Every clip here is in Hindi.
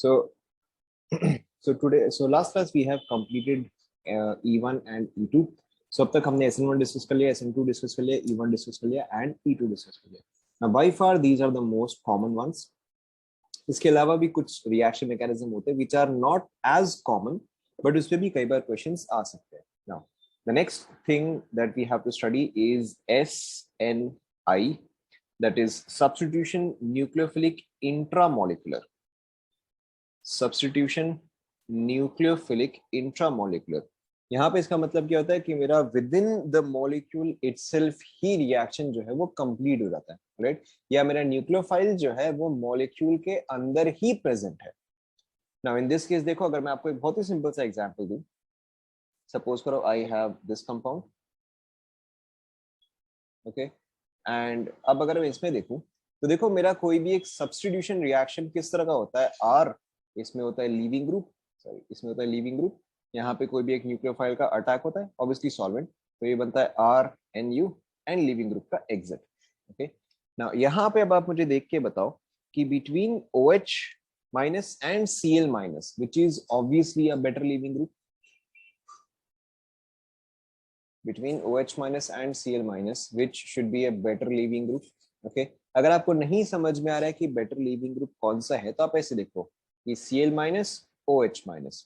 So, so last class we have completed E1 and E2. So अब तक हमने SN1 डिस्कस कर लिया, SN2 डिस्कस कर लिया, E1 डिस्कस कर लिया एंड E2 डिस्कस कर लिया. Now by far these are the most common ones. इसके अलावा भी कुछ रिएक्शन मैकेनिज्म होते हैं which are not as common, but उसपे भी कई बार क्वेश्चंस आ सकते हैं. Now the next thing that we have to study is SNI, that is substitution nucleophilic intramolecular. Substitution nucleophilic intramolecular. यहाँ पे इसका मतलब क्या होता है कि मेरा with in the molecule itself he reaction जो है वो कंप्लीट हो जाता है, राइट? या मेरा न्यूक्लियोफाइल जो है वो मॉलिक्यूल के अंदर ही प्रेजेंट है. नाउ इन दिस केस देखो, अगर मैं आपको एक बहुत ही सिंपल सा एग्जांपल दूं, सपोज करो I have this compound, okay, and अब अगर मैं इसमें देखूं तो देखो मेरा कोई भी एक सब्स्टिट्यूशन रिएक्शन किस तरह का होता है. आर इसमें होता है लीविंग ग्रुप, सॉरी इसमें होता है लीविंग ग्रुप. यहाँ पे कोई भी एक न्यूक्लियोफाइल का अटैक होता है, ऑब्वियसली सॉल्वेंट, तो ये बनता है RNU एंड लीविंग ग्रुप का एग्जिट. ओके, नाउ यहाँ पे अब आप मुझे देख के बताओ कि between OH minus and Cl minus which is obviously a better leaving group. Between OH minus and Cl minus, which should be a better leaving group. Okay, अगर आपको नहीं समझ में आ रहा है कि बेटर लीविंग ग्रुप कौन सा है तो आप ऐसे देखो कि Cl minus OH minus.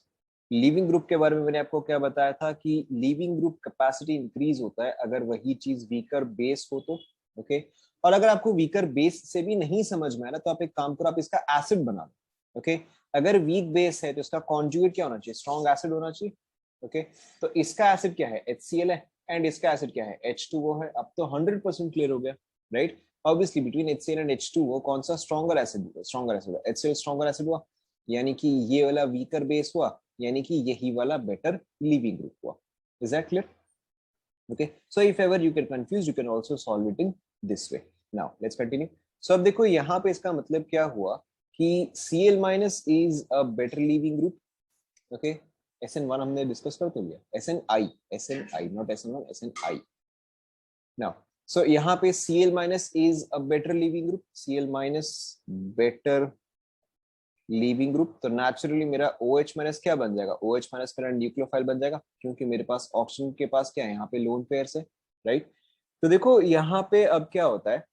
Leaving group के बारे में मैंने आपको क्या बताया था कि लीविंग ग्रुप कैपेसिटी इंक्रीज होता है अगर वही चीज वीकर बेस हो तो. ओके, और अगर आपको वीकर बेस से भी नहीं समझ में आ रहा तो आप एक काम करो, आप इसका एसिड बना लो. ओके, अगर वीक बेस है तो इसका कॉन्जुगेट क्या होना चाहिए? स्ट्रॉन्ग एसिड होना चाहिए. ओके, तो इसका एसिड क्या है? HCl है, एंड इसका एसिड क्या है? H2O है. अब तो 100% क्लियर हो गया, right? Obviously between HCl and H2O कौन सा स्ट्रॉन्गर एसिड हुआ? स्ट्रॉन्गर एसिड हुआ, HCl स्ट्रॉन्गर एसिड हुआ, यानी कि ये वाला वीकर बेस हुआ, यानी कि यही वाला बेटर लीविंग ग्रुप हुआ. Is that clear? Okay, so if ever you can confuse you can also solve it in this way. Now let's continue. So अब देखो यहाँ पे इसका मतलब क्या हुआ कि Cl minus is a better leaving group. Okay, SN1 हमने डिस्कस कर तो लिया, SNI not SN1, SNI. Now so यहाँ पे Cl minus is a better leaving group, Cl minus better leaving group. तो नेचुरली मेरा OH माइनस क्या बन जाएगा? OH माइनस मेरा न्यूक्लियोफाइल बन जाएगा, क्योंकि मेरे पास ऑक्सीजन के पास क्या है? यहाँ पे लोन पेयर्स है, राइट? तो देखो यहाँ पे अब क्या होता है,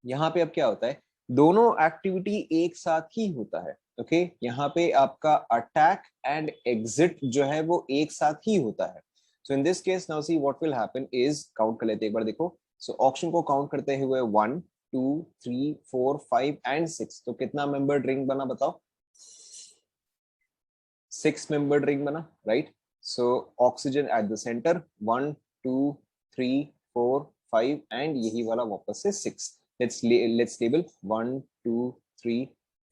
यहाँ पे अब क्या होता है, दोनों एक्टिविटी एक साथ ही होता है. ओके, यहाँ पे आपका अटैक एंड एग्जिट जो है वो एक साथ ही होता है. So in this case now see what will happen is, count कर लेते एक बार देखो. सो ऑक्सीजन को काउंट करते हुए 1 2 3 4 5 एंड 6, तो कितना मेंबर्ड रिंग बना बताओ? 6 मेंबर्ड रिंग बना, right? So oxygen at the centre 1 2 3 4 5 and यही वाला वापस से 6. let's label 1 2 3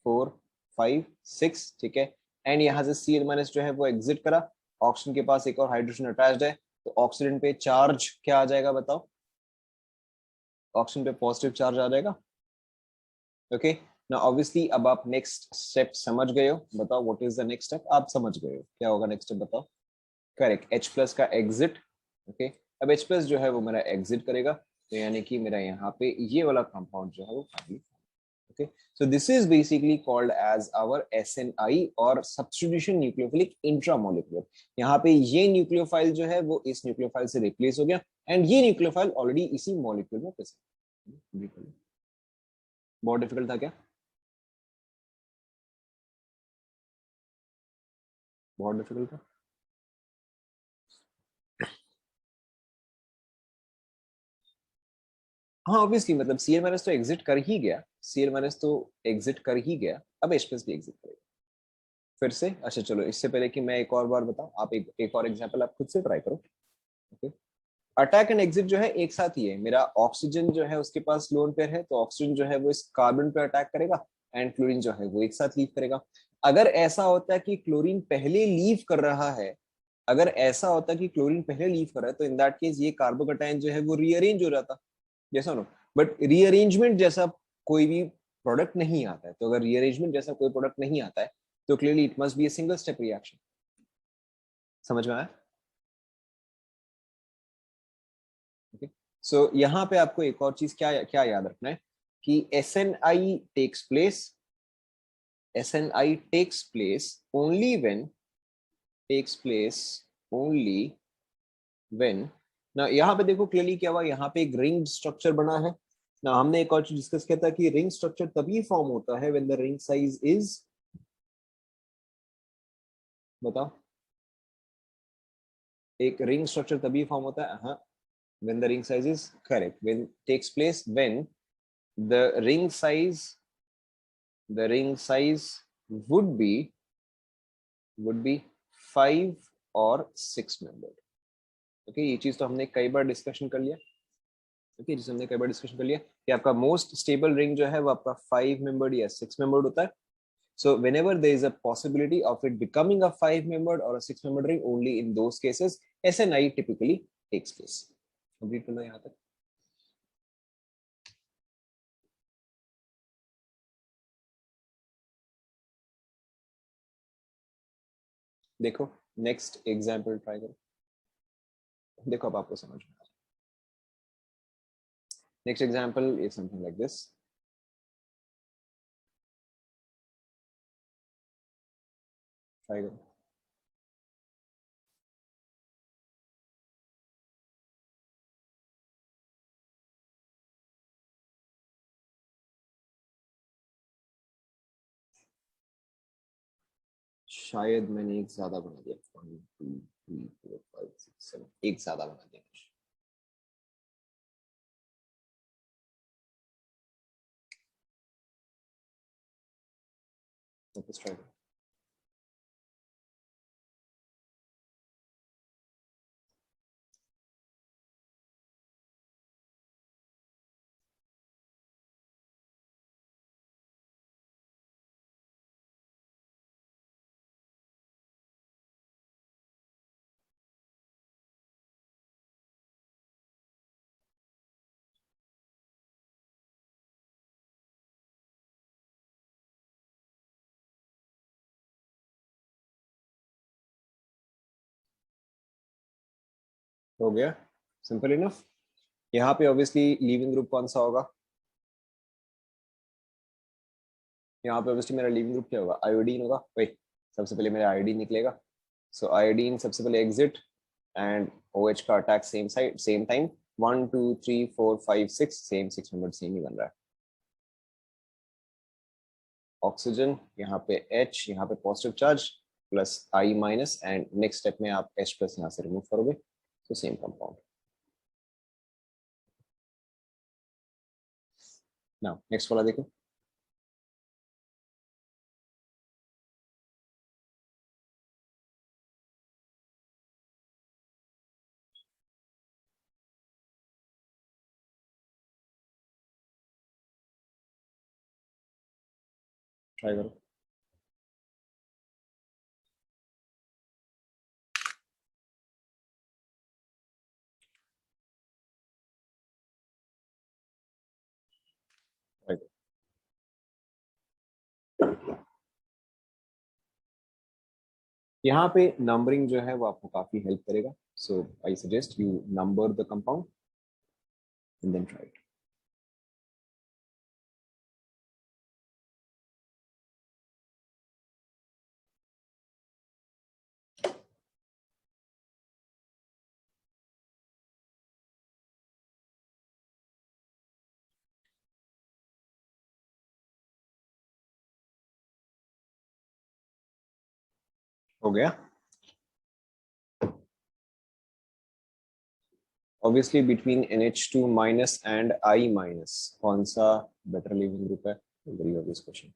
4 5 6, ठीक है. एंड यहाँ से Cl माइनस जो है वो एग्जिट करा, ऑक्सीजन के पास एक और हाइड्रोजन अटैच्ड है, तो ऑक्सीजन पे चार्ज क्या आ जाएगा बताओ? ऑक्सीजन पे पॉजिटिव चार्ज आ जाएगा. ओके, ना ऑब्वियसली अब आप नेक्स्ट स्टेप समझ गए हो, बताओ what is the next step? आप समझ गए हो क्या होगा नेक्स्ट स्टेप, बताओ? करेक्ट, H प्लस का एग्जिट. ओके, अब H प्लस जो है वो मेरा एग्जिट करेगा, तो यानी कि मेरा यहाँ पे ये वाला कंपाउंड जो है वो finally. Okay, so this is basically called as our SNI और substitution nucleophilic intramolecular. यहाँ पे ये न्यूक्लियोफाइल जो है वो इस न्यूक्लियोफाइल से रिप्लेस हो गया, एंड ये न्यूक्लियोफाइल ऑलरेडी इसी मॉलिक्यूल में प्रेजेंट. बहुत डिफिकल्ट था क्या? बहुत डिफिकल्ट था. हाँ ऑब्वियसली, मतलब Cl माइनस तो एग्जिट कर ही गया, Cl माइनस तो एग्जिट कर ही गया, अब H प्लस भी एग्जिट करेगा फिर से. अच्छा चलो, इससे पहले कि मैं एक और बार बताऊं, आप एक और एग्जांपल आप खुद से ट्राई करो. ओके, अटैक एंड एग्जिट जो है एक साथ ही है. मेरा ऑक्सीजन जो है उसके पास लोन पेयर है, तो ऑक्सीजन जो है वो इस कार्बन पे अटैक करेगा, एंड क्लोरीन जो है वो एक साथ लीव करेगा. अगर ऐसा होता है कि क्लोरीन पहले लीव कर रहा है, अगर ऐसा होता है कि क्लोरीन पहले लीव कर रहा है, तो इन दैट केस ये कार्बोकैटायन जो है वो रीअरेंज हो जाता, जैसा नो. बट रीअरेंजमेंट जैसा कोई भी प्रोडक्ट नहीं आता है, तो अगर रीअरेंजमेंट जैसा कोई प्रोडक्ट नहीं आता है तो clearly it must be a single step reaction. समझ में आया? ओके, सो यहाँ पे आपको एक और चीज क्या क्या याद रखना है कि SNI takes place SNI takes place only when ना, यहाँ पे देखो क्लियरली क्या हुआ, यहाँ पे एक रिंग स्ट्रक्चर बना है ना। हमने एक और चीज डिस्कस किया था कि रिंग स्ट्रक्चर तभी फॉर्म होता है when the ring size is, बताओ, एक रिंग स्ट्रक्चर तभी फॉर्म होता है, हाँ, when the ring size is correct, when takes place when the ring size would be 5 और 6 membered. ओके, ये चीज तो हमने कई बार डिस्कशन कर लिया। ओके, जिसे हमने कई बार डिस्कशन कर लिया कि आपका मोस्ट स्टेबल रिंग जो है वो आपका 5 मेंबर्ड या 6 मेंबर्ड होता है। So whenever there is a possibility of it becoming a 5-membered or a 6-membered ring, only in those cases SNI typically takes place. Complete करना यहाँ तक। देखो नेक्स्ट एग्जाम्पल ट्राई करो, देखो अब आपको समझ में आ जाए। Next example is something like this. Try करो। शायद मैंने एक ज्यादा बना दिया, 1 2 3 4 5 6 7, एक ज्यादा बना दिया। वापस ट्राई करो। हो गया, सिंपल इनफ। यहाँ पे ऑब्वियसली लीविंग ग्रुप कौन सा होगा? यहाँ पे ऑब्वियसली मेरा लीविंग ग्रुप क्या होगा? आयोडीन होगा। वही सबसे पहले मेरा आयोडीन निकलेगा। सो आयोडीन सबसे पहले एग्जिट एंड OH का attack same side same time. 1 2 3 4 5 6 same 6 member same ही बन रहा है। ऑक्सीजन यहाँ पे H, यहाँ पे positive charge plus I minus, and next step में आप H प्लस यहाँ से रिमूव करोगे तो सेम कंपाउंड। नाउ नेक्स्ट वाला देखो। ट्राई करो। ट्राई करो। यहाँ पे नंबरिंग जो है वो आपको काफी हेल्प करेगा। So I suggest you number the compound and then try it. हो गया। Obviously between NH2 minus and I minus कौन सा बेटर लिविंग ग्रुप है? Very obvious question.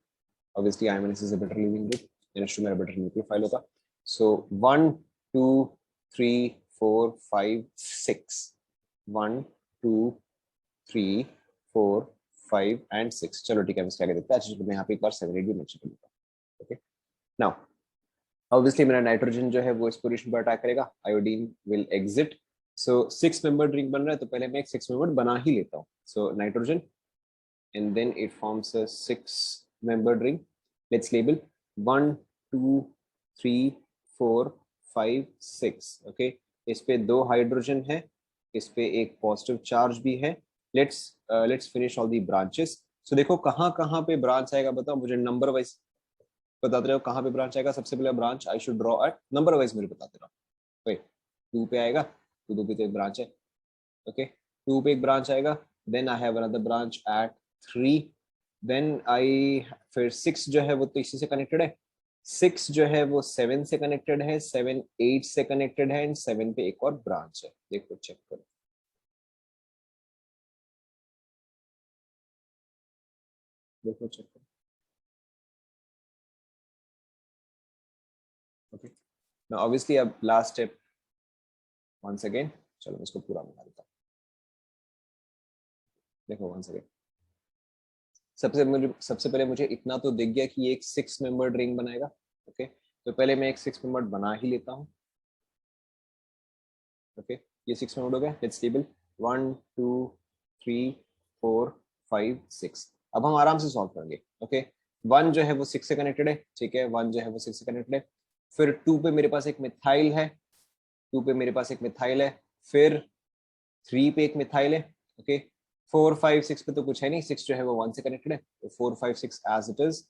Obviously I minus is a better leaving group, NH2 मेरा बेटर न्यूक्लियोफाइल होगा। So 1 2 3 4 5 6, 1 2 3 4 5 and 6। चलो ठीक है, हम इसके आगे देखते हैं। अच्छा मैं यहाँ पे एक बार 7 8 भी मेंशन कर दूंगा। ओके, नाउ ऑब्वियसली मेरा नाइट्रोजन जो है वो इस पोजीशन पर अटैक करेगा, iodine will exit. So 6 member ring बन रहा है तो पहले मैं एक 6 मेंबर बना ही लेता हूँ। So nitrogen and then it forms a 6-membered ring. Let's label 1 2 3 4 5 6। okay, इस पे 2 हाइड्रोजन है, इस पे एक पॉजिटिव चार्ज भी है। Let's finish all the branches. So देखो कहाँ कहाँ पे ब्रांच आएगा बताओ मुझे नंबर वाइज। बताते रहो कहाँ पे ब्रांच आएगा। सबसे पहले branch I should draw at number wise मेरे बताते रहो। वेट 2 पे आएगा तो 2 पे तो एक ब्रांच है। ओके 2 पे एक ब्रांच आएगा, then I have another branch at 3, then I फिर 6 जो है वो तो इसी से कनेक्टेड है, 6 जो है वो 7 से कनेक्टेड है, 7 8 से कनेक्टेड है एंड 7 पे एक और ब्रांच है। देखो चेक करो। देखो चेक करो। ओके नाउ ऑब्वियसली अब लास्ट स्टेप वंस अगेन, चलो मैं इसको पूरा बना देता हूँ। देखो वंस अगेन सबसे पहले मुझे इतना तो दिख गया कि ये एक 6 मेंबर्ड रिंग बनाएगा। ओके तो पहले मैं एक 6 मेंबर्ड बना ही लेता हूँ। ओके ये 6 मेंबर्ड हो गया। Let's table 1 2 3 4 5 6। अब हम आराम से सॉल्व करेंगे। ओके 1 जो है वो 6 से कनेक्टेड है, ठीक है 1 जो है वो 6 से कनेक्टेड है। फिर 2 पे मेरे पास एक मिथाइल है, 2 पे मेरे पास एक मिथाइल है। फिर 3 पे एक मिथाइल है। ओके 4 5 6 पे तो कुछ है नहीं, 6 जो है वो 1 से कनेक्टेड है तो 4 5 6 एज इट इज।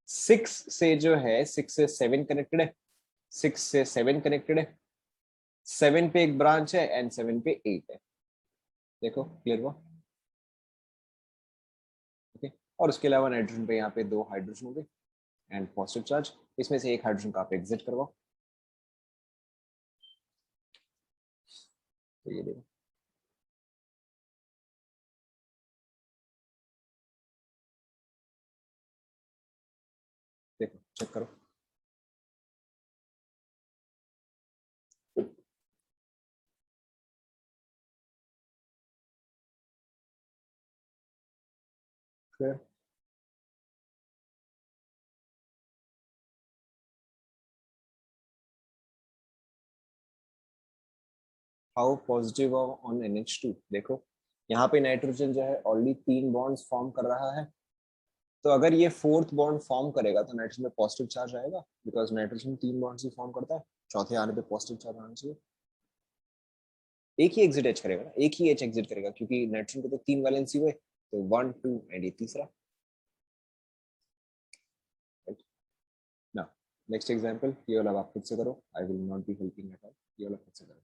6 से जो है 6 से 7 कनेक्टेड है, 6 से 7 कनेक्टेड है, 7 पे एक ब्रांच है एंड 7 पे 8 है। देखो क्लियर हुआ। ओके और उसके अलावा नाइट्रोजन पे यहाँ पे 2 हाइड्रोजन होंगे एंड पॉजिटिव चार्ज, इसमें से एक हाइड्रोजन का आप एग्जिट करवाओ। तो ये देखो देखो चेक करो। Clear. How positive on NH2। देखो यहाँ पे नाइट्रोजन जो है ऑलरेडी 3 बॉन्ड्स फॉर्म कर रहा है, तो अगर ये 4th बॉन्ड फॉर्म करेगा तो नाइट्रोजन में पॉजिटिव चार्ज आएगा, because nitrogen 3 bonds he form करता है, चौथे आने पे पॉजिटिव चार्ज आना चाहिए। एक ही एग्जिट एच करेगा ना, एक ही एच एग्जिट करेगा क्योंकि नाइट्रोजन के तो 3 वैलेंसी हुए, तो 1 2 एंड ये तीसरा। ना नेक्स्ट एग्जांपल ये वाला आप खुद से करो, I will not be helping at all, ये वाला खुद से करो।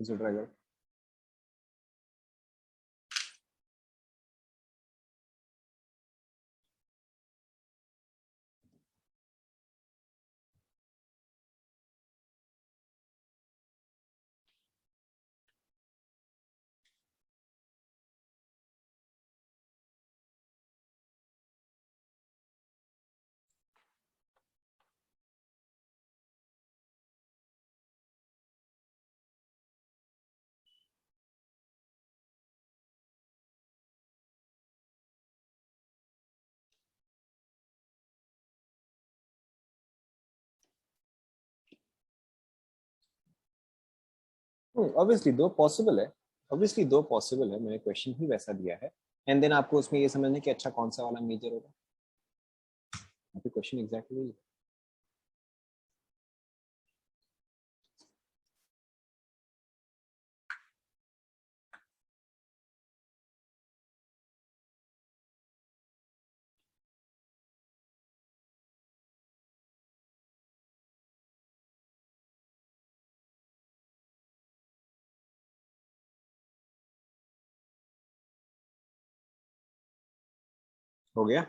खुद से ट्राई करो। ऑब्वियसली दो पॉसिबल है, ऑब्वियसली दो पॉसिबल है, मैंने क्वेश्चन ही वैसा दिया है एंड देन आपको उसमें ये समझना कि अच्छा कौन सा वाला मेजर होगा। आपके क्वेश्चन एग्जैक्टली हो गया।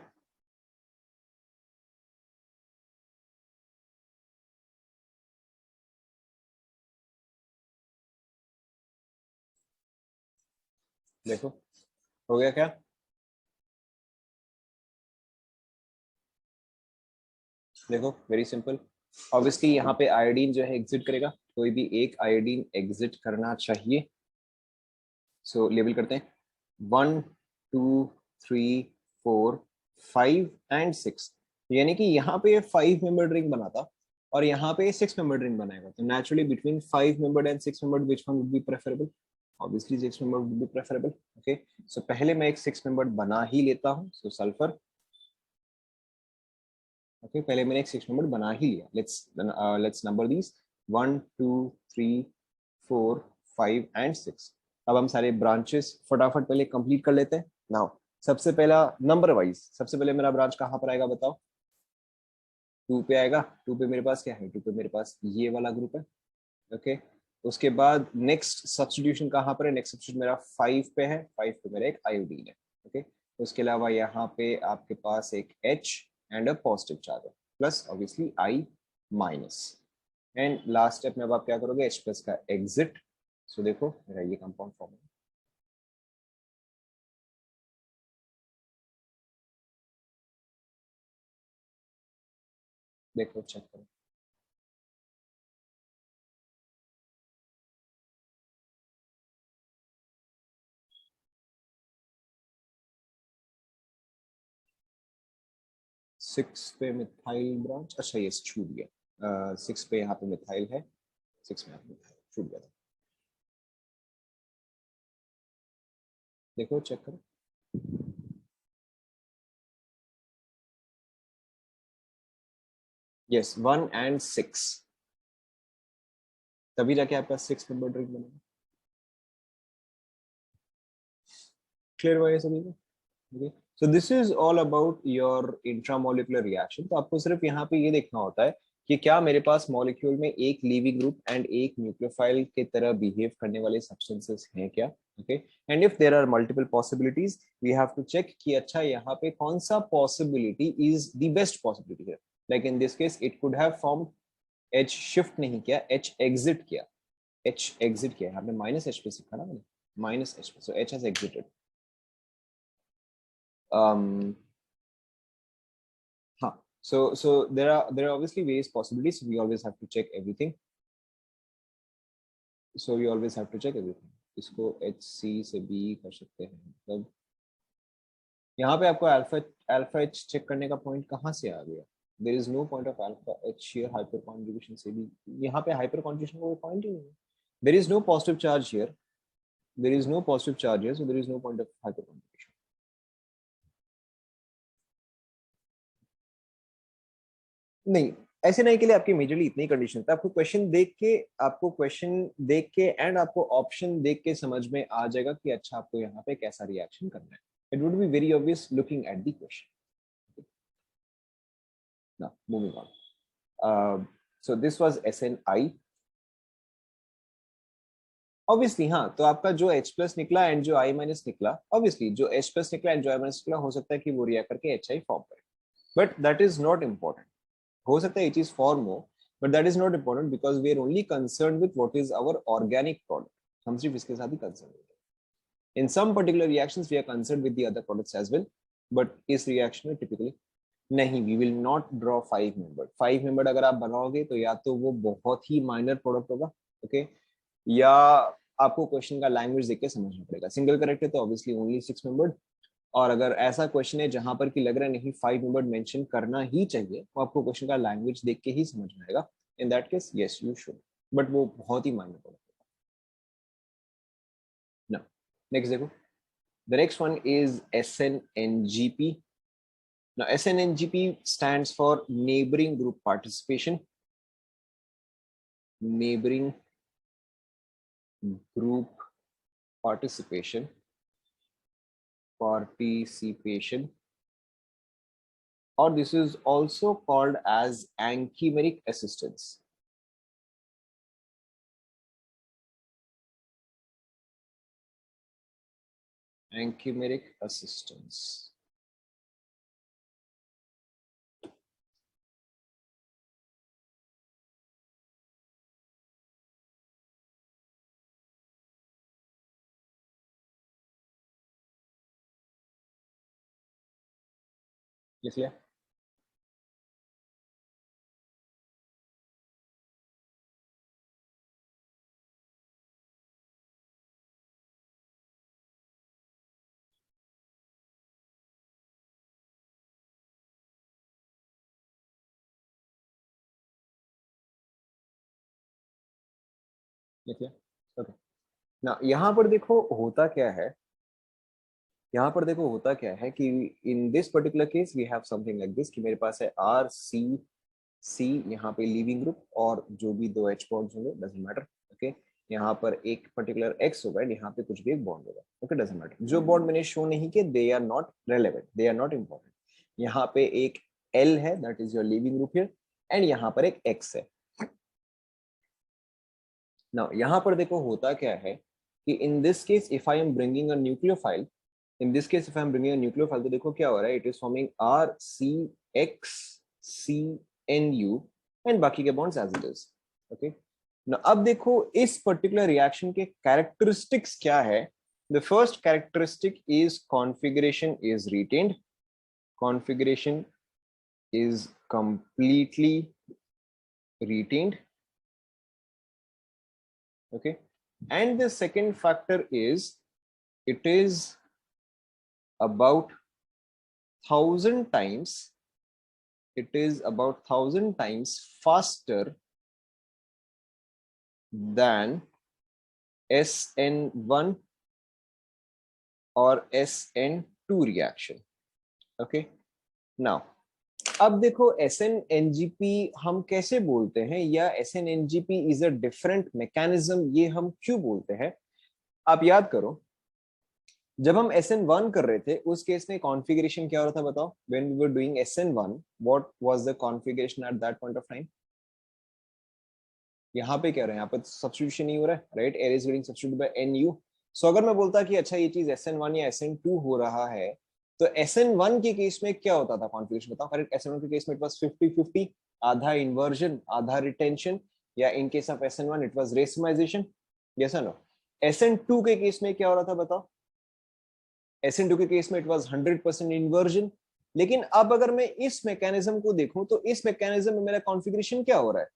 देखो हो गया क्या। देखो वेरी सिंपल, ऑब्वियसली यहाँ पे आयोडीन जो है एग्जिट करेगा, कोई भी एक आयोडीन एग्जिट करना चाहिए। सो लेबल करते हैं 1 2 3 4 5 एंड 6, यानी कि यहाँ पे 5 मेंबर्ड रिंग बना था और यहाँ पे 6 मेंबर्ड रिंग बनाएगा, तो naturally between 5 membered and 6 membered which one would be preferable. obviously 6 member would be preferable. Okay, so पहले मैं एक 6 member बना ही लेता हूँ. So sulfur. Okay, पहले मैंने एक 6 member बना ही लिया. Let's number these 1 2 3 4 5 and 6. अब हम सारे ब्रांचेस फटाफट पहले कंप्लीट कर लेते हैं. नाउ सबसे पहला नंबर वाइज सबसे पहले मेरा ब्रांच कहाँ पर आएगा बताओ. 2 पे आएगा. 2 पे मेरे पास क्या है. 2 पे मेरे पास ये वाला ग्रुप है. ओके, उसके बाद नेक्स्ट सब्स्टिट्यूशन कहाँ पर है. नेक्स्ट सब्स्टिट्यूशन मेरा 5 पे है. 5 पे मेरा एक आयोडीन है. ओके, उसके अलावा यहाँ पे आपके पास एक H and a positive charge है plus obviously I minus. And last step में अब आप क्या करोगे. H प्लस का एग्जिट. सो देखो मेरा ये कंपाउंड फॉर्म है. देखो चेक करो. सिक्स पे मिथाइल ब्रांच. अच्छा ये छूट गया. 6 पे यहाँ पे मिथाइल है. 6 में यहाँ पे मिथाइल छूट गया था. देखो चेक करो. यस 1 एंड 6 तभी जाके आपका 6 मेंबर ड्रिंक बनेगा. क्लियर हुआ ये सभी को. Okay, so this is all about your intramolecular reaction. तो आपको सिर्फ यहाँ पे ये देखना होता है कि क्या मेरे पास मॉलिक्यूल में एक लीविंग ग्रुप एंड एक न्यूक्लियोफाइल के तरह बिहेव करने वाले सब्सटेंसेस हैं क्या. Okay, and if there are multiple possibilities we have to check कि अच्छा यहाँ पे कौन सा possibility is the best possibility है. Like in this case it could have form H shift नहीं किया, H एग्जिट किया. H एग्जिट किया. यहाँ पे माइनस H पे लिखा ना मैंने. माइनस H पे. सो H has exerted. um huh. So there are obviously various possibilities. We always have to check everything. So we always have to check everything. इसको HC से B कर सकते हैं. मतलब यहाँ पे आपको अल्फा H चेक करने का पॉइंट कहाँ से आ गया. There is no point of alpha H here hyper conjugation से भी. यहाँ पे hyper conjugation का कोई पॉइंट ही नहीं है. There is no positive charge here. There is no positive charge here, so there is no point of hyper conjugation. नहीं, ऐसे नहीं के लिए आपकी मेजरली इतनी कंडीशन था. आपको क्वेश्चन देख के एंड आपको ऑप्शन देख के समझ में आ जाएगा कि अच्छा आपको यहाँ पे कैसा रिएक्शन करना है. It would be very obvious looking at the question. Now moving on. So this was SNI. Obviously हाँ, तो आपका जो H प्लस निकला एंड जो I माइनस निकला, ऑब्वियसली जो H प्लस निकला एंड जो I माइनस निकला हो सकता है कि वो रिएक्ट करके HI फॉर्म करे. But that is not important. हो सकता है it is form हो, but that is not important because we are only concerned with what is our organic product. हम सिर्फ इसके साथ ही concerned हैं. In some particular reactions we are concerned with the other products as well, but इस reaction में typically नहीं, we will not draw 5 membered. 5 membered अगर आप बनाओगे तो या तो वो बहुत ही minor product होगा, okay, या आपको क्वेश्चन का लैंग्वेज देख के समझना पड़ेगा. सिंगल करेक्ट है तो ऑब्वियसली ओनली 6 membered. और अगर ऐसा क्वेश्चन है जहां पर कि लग रहा है नहीं 5 नंबर मेंशन करना ही चाहिए तो आपको क्वेश्चन का लैंग्वेज देख के ही समझ में आएगा. In that case yes you should, but वो बहुत ही मायने पड़ेगा. ना नेक्स्ट देखो. The next one is SNNGP. Now SNNGP stands for neighboring group participation. Neighboring group participation. Or this is also called as anchimeric assistance. Anchimeric assistance. लिख लिया. लिख लिया. ओके, ना यहाँ पर देखो होता क्या है, यहाँ पर देखो होता क्या है कि in this particular case we have something like this, कि मेरे पास है आर सी सी यहाँ पे लीविंग ग्रुप और जो भी दो एच बॉन्ड्स होंगे डजंट मैटर। ओके, यहाँ पर एक पर्टिकुलर एक्स होगा, यहाँ पे कुछ भी एक बॉन्ड होगा। Okay, doesn't matter. जो बॉन्ड मैंने शो नहीं किए they are not relevant, they are not important. यहाँ पे एक एल है, that is your leaving group here, and यहाँ पर एक एक्स है। नाउ यहाँ पर देखो होता क्या है कि in this case if I am bringing a nucleophile, in this case if I am bringing a nucleophile, तो देखो क्या हो रहा है, it is forming R C X C N U and बाकी के bonds as it is. Okay, ना अब देखो इस पर्टिकुलर रिएक्शन के कैरेक्टरिस्टिक्स क्या है। The first characteristic is configuration is retained, configuration is completely retained. Okay, and the second factor is it is about 1,000 times, it is about 1,000 times faster than SN1 or SN2 reaction. Okay, now अब देखो SN-NGP हम कैसे बोलते हैं, या SN-NGP is a different mechanism, ये हम क्यों बोलते हैं। आप याद करो जब हम SN1 कर रहे थे उस केस में कॉन्फ़िगरेशन क्या हो रहा था बताओ। When we were doing SN1 what was the configuration at that point of time. यहाँ पे क्या हो रहा है, यहाँ पे सब्स्टिट्यूशन ही हो रहा है, right. R is getting substituted by NU। So अगर मैं बोलता कि अच्छा ये चीज SN1 या SN2 हो रहा है, तो SN1 के केस में क्या होता था कॉन्फ़िगरेशन बताओ। करेक्ट, SN1 के केस में इट वाज 50-50, आधा इन्वर्जन आधा रिटेंशन, या in case of SN1 it was racemisation. Yes और नो। SN2 के केस में क्या हो रहा था बताओ। SN2 के केस में इट वाज 100% इन्वर्जन। लेकिन अब अगर मैं इस मैकेनिज्म को देखूं तो इस मैकेनिज्म में मेरा कॉन्फ़िगरेशन क्या हो रहा है।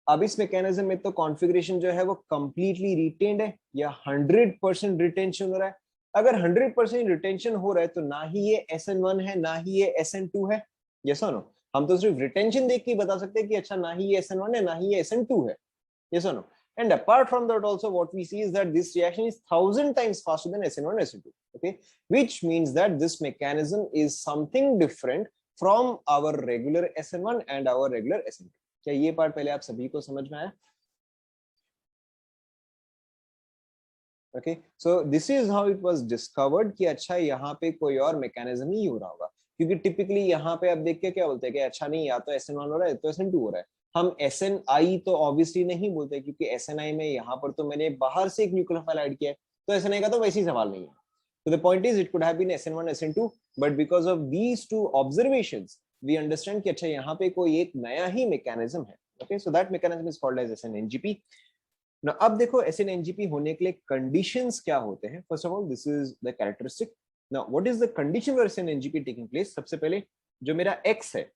अब इस मैकेनिज्म में तो कॉन्फ़िगरेशन जो है वो कंप्लीटली रिटेन्ड है या 100% रिटेंशन हो रहा है। अगर 100% रिटेंशन हो रहा है तो ना ही ये SN1 है ना ही ये SN2 है। यस और नो। हम तो सिर्फ रिटेंशन देख के बता सकते हैं कि अच्छा ना ही ये SN1 है ना ही ये SN2 है। Yes or no? And apart from that also what we see is that this reaction is 1,000 times faster than SN1 and SN2. Okay, which means that this mechanism is something different from our regular SN1 and our regular SN2. क्या ये पार्ट पहले आप सभी को समझ में आया। Okay, so this is how it was discovered कि अच्छा यहाँ पे कोई और मैकेनिज्म ही हो रहा होगा, क्योंकि टिपिकली यहाँ पे आप देख के क्या बोलते हैं कि अच्छा नहीं या तो SN1 हो रहा है तो SN2 हो रहा है। हम SNI तो ऑब्वियसली नहीं बोलते, क्योंकि SNI में यहाँ पर तो मैंने बाहर से एक न्यूक्लियोफाइल ऐड किया है, तो SNI का तो वैसे ही सवाल नहीं है। तो the point is it could have been SN1 SN2, but because of these two observations we understand कि अच्छा यहाँ पे कोई एक नया ही मैकेनिज्म है। Okay, so that mechanism is called as SN-NGP। ना अब देखो SN-NGP होने के लिए कंडीशंस क्या होते हैं। First of all this is the characteristic. Now what is the condition for SN-NGP taking place. सबसे पहले जो मेरा x है,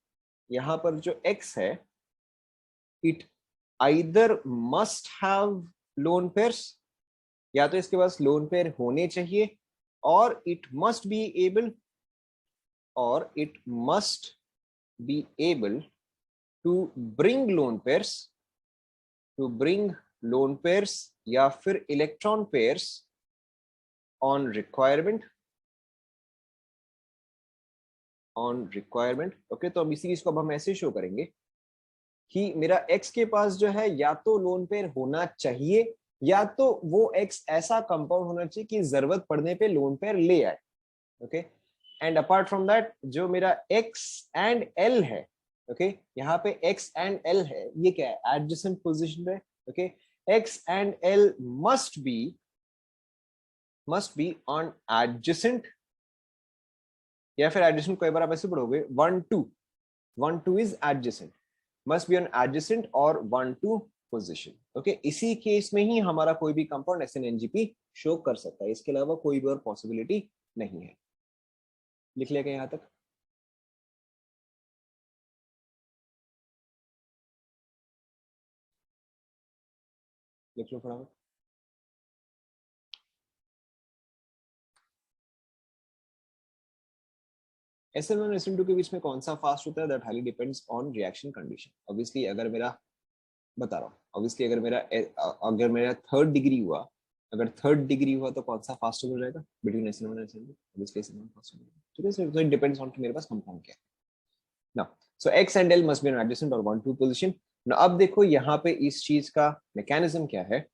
यहाँ पर जो x है, it either must have lone pairs, या तो इसके पास लोन पेयर होने चाहिए, और इट मस्ट बी एबल, और it must be able to bring lone pairs, to bring lone pairs या फिर electron pairs on requirement, on requirement. Okay, तो अब इसी चीज को अब हम ऐसे शो करेंगे कि मेरा x के पास जो है या तो लोन पेयर होना चाहिए, या तो वो x ऐसा कंपाउंड होना चाहिए कि जरूरत पड़ने पे लोन पेयर ले आए। Okay, and apart from that जो मेरा x एंड l है, ओके यहाँ पे x एंड l है, ये क्या है एडजेसेंट पोजीशन है। Okay, x and l must be on adjacent, या फिर एडजेसेंट कई बार आप ऐसे पढ़ोगे 1 2 is adjacent, must be on adjacent और 1 2 पोजीशन। ओके, इसी केस में ही हमारा कोई भी कंपाउंड SN-NGP शो कर सकता है, इसके अलावा कोई भी और पॉसिबिलिटी नहीं है। लिख लिया क्या यहां तक। लिख लो फटाफट। SN1 और SN2 के बीच में कौन सा फास्ट होता है, that highly depends on reaction condition. Obviously अगर मेरा बता रहा हूँ। ऑब्वियसली अगर मेरा थर्ड डिग्री हुआ, अगर थर्ड डिग्री हुआ तो कौन सा फास्टर हो जाएगा between SN1 and SN2? Obviously SN1 faster हो जाएगा, ठीक है। सो इट डिपेंड्स ऑन कि मेरे पास कंपाउंड क्या है ना। सो X and L must be in adjacent और 1 2 पोजीशन ना। अब देखो यहाँ पे इस चीज का मैकेनिज्म क्या है।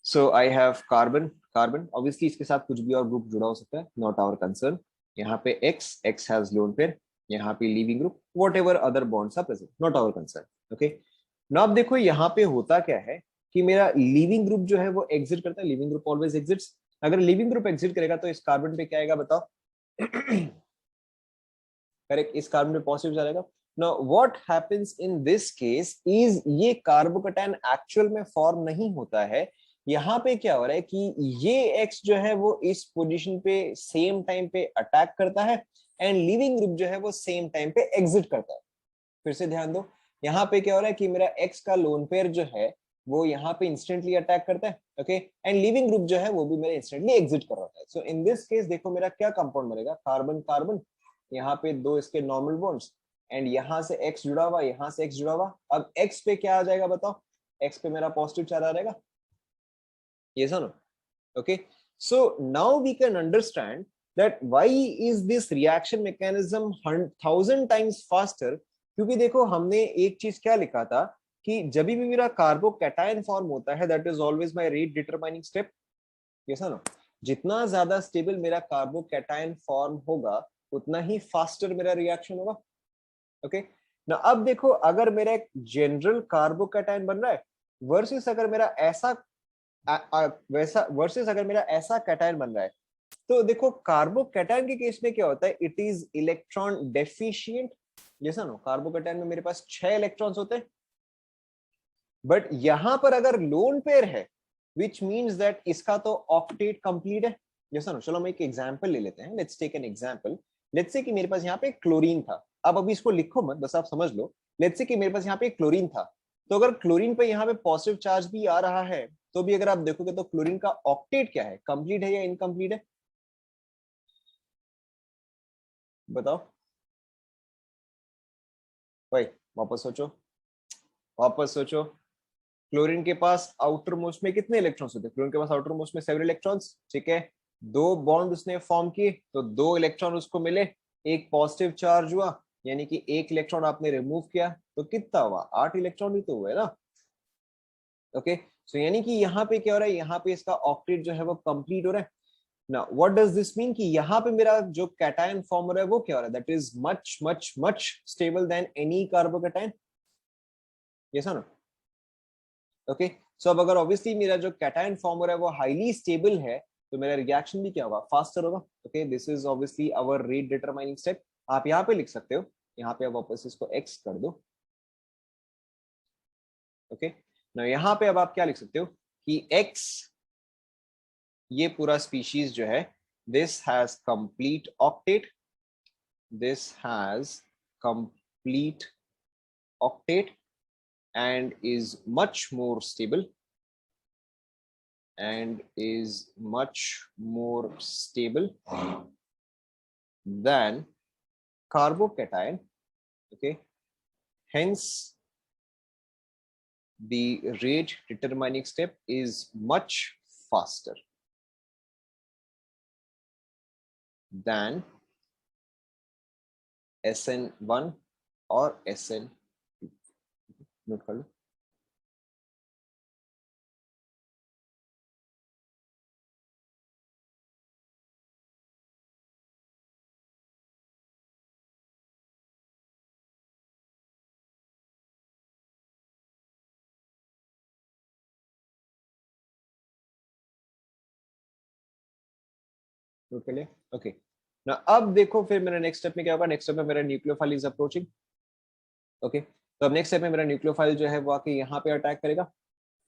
So I have carbon carbon, obviously इसके साथ कुछ भी और ग्रुप जुड़ा हो सकता है, नॉट आवर कंसर्न। यहाँ पे X हैज लोन पेयर, यहाँ पे leaving group, whatever other bonds are present, not our concern. Okay, ना अब देखो यहाँ पे होता क्या है कि मेरा लीविंग ग्रुप जो है वो एग्जिट करता है, लीविंग ग्रुप ऑलवेज एग्जिट्स। अगर लीविंग ग्रुप एग्जिट करेगा तो इस कार्बन पे क्या आएगा बताओ? करेक्ट, इस कार्बन पे पॉजिटिव जाएगा। Now what happens in this case is ये कार्बोकैटायन एक्चुअल में फॉर्म नहीं होता है। यहाँ पे क्या हो रहा है कि ये X जो है वो इस पोजीशन पे सेम टाइम पे अटैक करता है एंड लिविंग ग्रुप जो है वो सेम टाइम पे एग्जिट करता है। फिर से ध्यान दो, यहाँ पे क्या हो रहा है कि मेरा X का लोन पेयर जो है वो यहाँ पे इंस्टेंटली अटैक करता है, ओके, एंड लिविंग ग्रुप जो है वो भी मेरा इंस्टेंटली एग्जिट कर रहा है। सो इन दिस केस देखो मेरा क्या कंपाउंड बनेगा, कार्बन कार्बन, यहाँ पे दो इसके नॉर्मल बॉन्ड्स एंड यहाँ से X जुड़ा हुआ, यहाँ से X जुड़ा हुआ। अब X पे क्या आ जाएगा बताओ? X पे मेरा पॉजिटिव चार्ज आ जाएगा, ये सुनो। Okay, so now we can understand that why is this reaction mechanism 1000 times faster। क्योंकि देखो हमने एक चीज क्या लिखा था कि जब भी मेरा कार्बोकैटायन फॉर्म होता है that is always my rate determining step, ये ना। जितना ज्यादा स्टेबल मेरा कार्बोकैटायन फॉर्म होगा उतना ही फास्टर मेरा रिएक्शन होगा। ओके ना, अब देखो अगर मेरा एक जनरल कार्बोकैटायन बन रहा है वर्सेस अगर मेरा ऐसा वैसा वर्सेस अगर मेरा ऐसा कैटायन बन रहा है, तो देखो कार्बोकैटायन के केस में क्या होता है, इट इज इलेक्ट्रॉन डेफिशिएंट। जैसा नो कार्बोकैटायन में मेरे पास 6 इलेक्ट्रॉन्स होते हैं, बट यहां पर अगर लोन पेयर है विच मींस दैट इसका तो ऑक्टेट कंप्लीट है। जैसा नो, चलो हम एक एग्जांपल ले लेते हैं, let's take an example. Let's say कि मेरे पास यहाँ पे क्लोरीन था, अब अभी इसको लिखो मत, बस आप समझ लो। लेट्स से कि मेरे पास यहाँ पे क्लोरीन था, तो अगर क्लोरीन पे यहाँ पे पॉजिटिव चार्ज भी आ रहा है तो भी अगर आप देखोगे तो क्लोरीन का ऑक्टेट क्या है, कंप्लीट है या इनकम्प्लीट है, बताओ भाई। वापस सोचो, वापस सोचो। क्लोरीन के पास आउटर मोस्ट में कितने इलेक्ट्रॉन्स होते हैं? क्लोरीन के पास आउटर मोस्ट में 7 इलेक्ट्रॉन्स, ठीक है। दो बॉन्ड उसने फॉर्म किए तो 2 इलेक्ट्रॉन उसको मिले, एक पॉजिटिव चार्ज हुआ, यानी कि एक इलेक्ट्रॉन आपने रिमूव किया तो कितना हुआ? 8 इलेक्ट्रॉन ही तो हुआ है ना। ओके, सो यानी कि यहाँ पे क्या हो रहा है, यहाँ पे इसका ऑक्टेट जो है वो कंप्लीट हो रहा है ना। व्हाट डज दिस मीन कि यहाँ पे मेरा जो कैटायन फॉर्म हो रहा है वो क्या हो रहा है, that is much much much stable then any carbocation, yes ना। ओके, सो अब अगर ऑब्वियसली मेरा जो कैटायन फॉर्म हो रहा है वो हाईली स्टेबल है तो मेरा रिएक्शन भी क्या होगा, फास्टर होगा। Okay, this is obviously hour rate determining step. आप यहाँ पे लिख सकते हो, यहाँ पे आप वापस इसको एक्स कर दो। ओके ना, यहाँ पे अब आप क्या लिख सकते हो कि एक्स, ये पूरा स्पीशीज जो है this has complete octet, this has complete octet and is much more stable than carbocation, okay, hence the rate determining step is much faster than SN1 और SN2। नोट कर लो। नोट कर लिया, ओके ना। अब देखो फिर मेरा नेक्स्ट स्टेप में क्या होगा, नेक्स्ट स्टेप में मेरा न्यूक्लियोफाइल इज अप्रोचिंग। ओके, तो अब नेक्स्ट स्टेप में मेरा न्यूक्लियोफाइल जो है वो आके यहाँ पे अटैक करेगा।